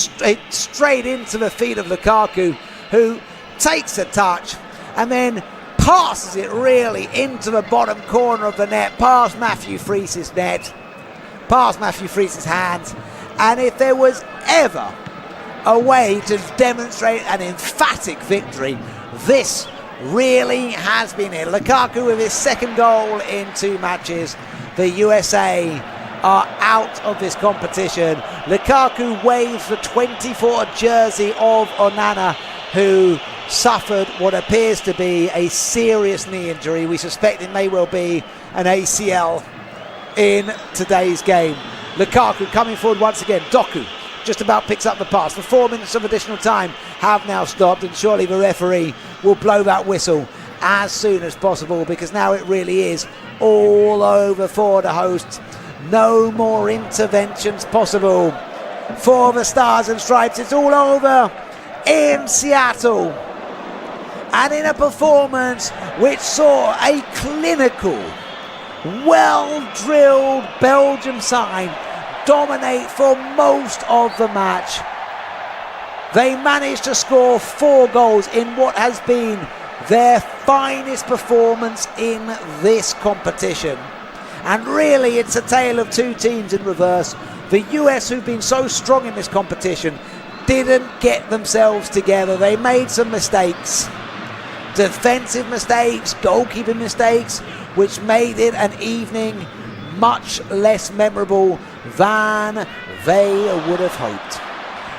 straight into the feet of Lukaku, who takes a touch and then passes it really into the bottom corner of the net, past Matthew Fries's net, past Matthew Fries's hands. And if there was ever a way to demonstrate an emphatic victory, this really has been it. Lukaku with his second goal in 2 matches. The USA are out of this competition. Lukaku waves the 24 jersey of Onana, who suffered what appears to be a serious knee injury. We suspect it may well be an ACL in today's game. Lukaku coming forward once again. Doku just about picks up the pass. The 4 minutes of additional time have now stopped, and surely the referee will blow that whistle as soon as possible, because now it really is all over for the hosts. No more interventions possible for the Stars and Stripes. It's all over in Seattle, and in a performance which saw a clinical, well-drilled Belgium side dominate for most of the match. They managed to score 4 goals in what has been their finest performance in this competition. And really, it's a tale of 2 teams in reverse. The US, who've been so strong in this competition, didn't get themselves together. They made some mistakes, defensive mistakes, goalkeeping mistakes, which made it an evening much less memorable than they would have hoped.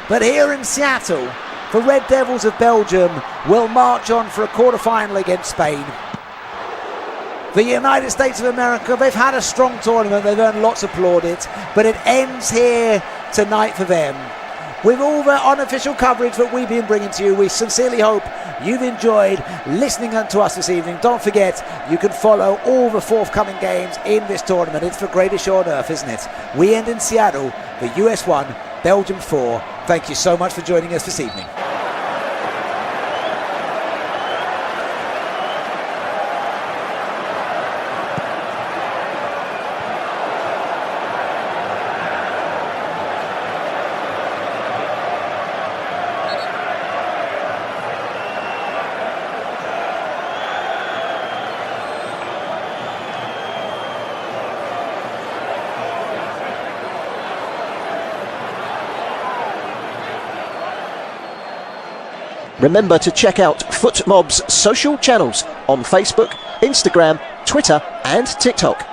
But here in Seattle, the Red Devils of Belgium will march on for a quarter-final against Spain. The United States of America, they've had a strong tournament, they've earned lots of plaudits, but it ends here tonight for them. With all the unofficial coverage that we've been bringing to you, we sincerely hope you've enjoyed listening to us this evening. Don't forget, you can follow all the forthcoming games in this tournament. It's the greatest show on earth, isn't it? We end in Seattle, the US 1, Belgium 4. Thank you so much for joining us this evening. Remember to check out FootMob's social channels on Facebook, Instagram, Twitter and TikTok.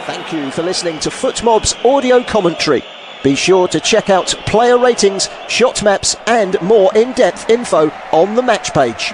Thank you for listening to FootMob's audio commentary. Be sure to check out player ratings, shot maps and more in-depth info on the match page.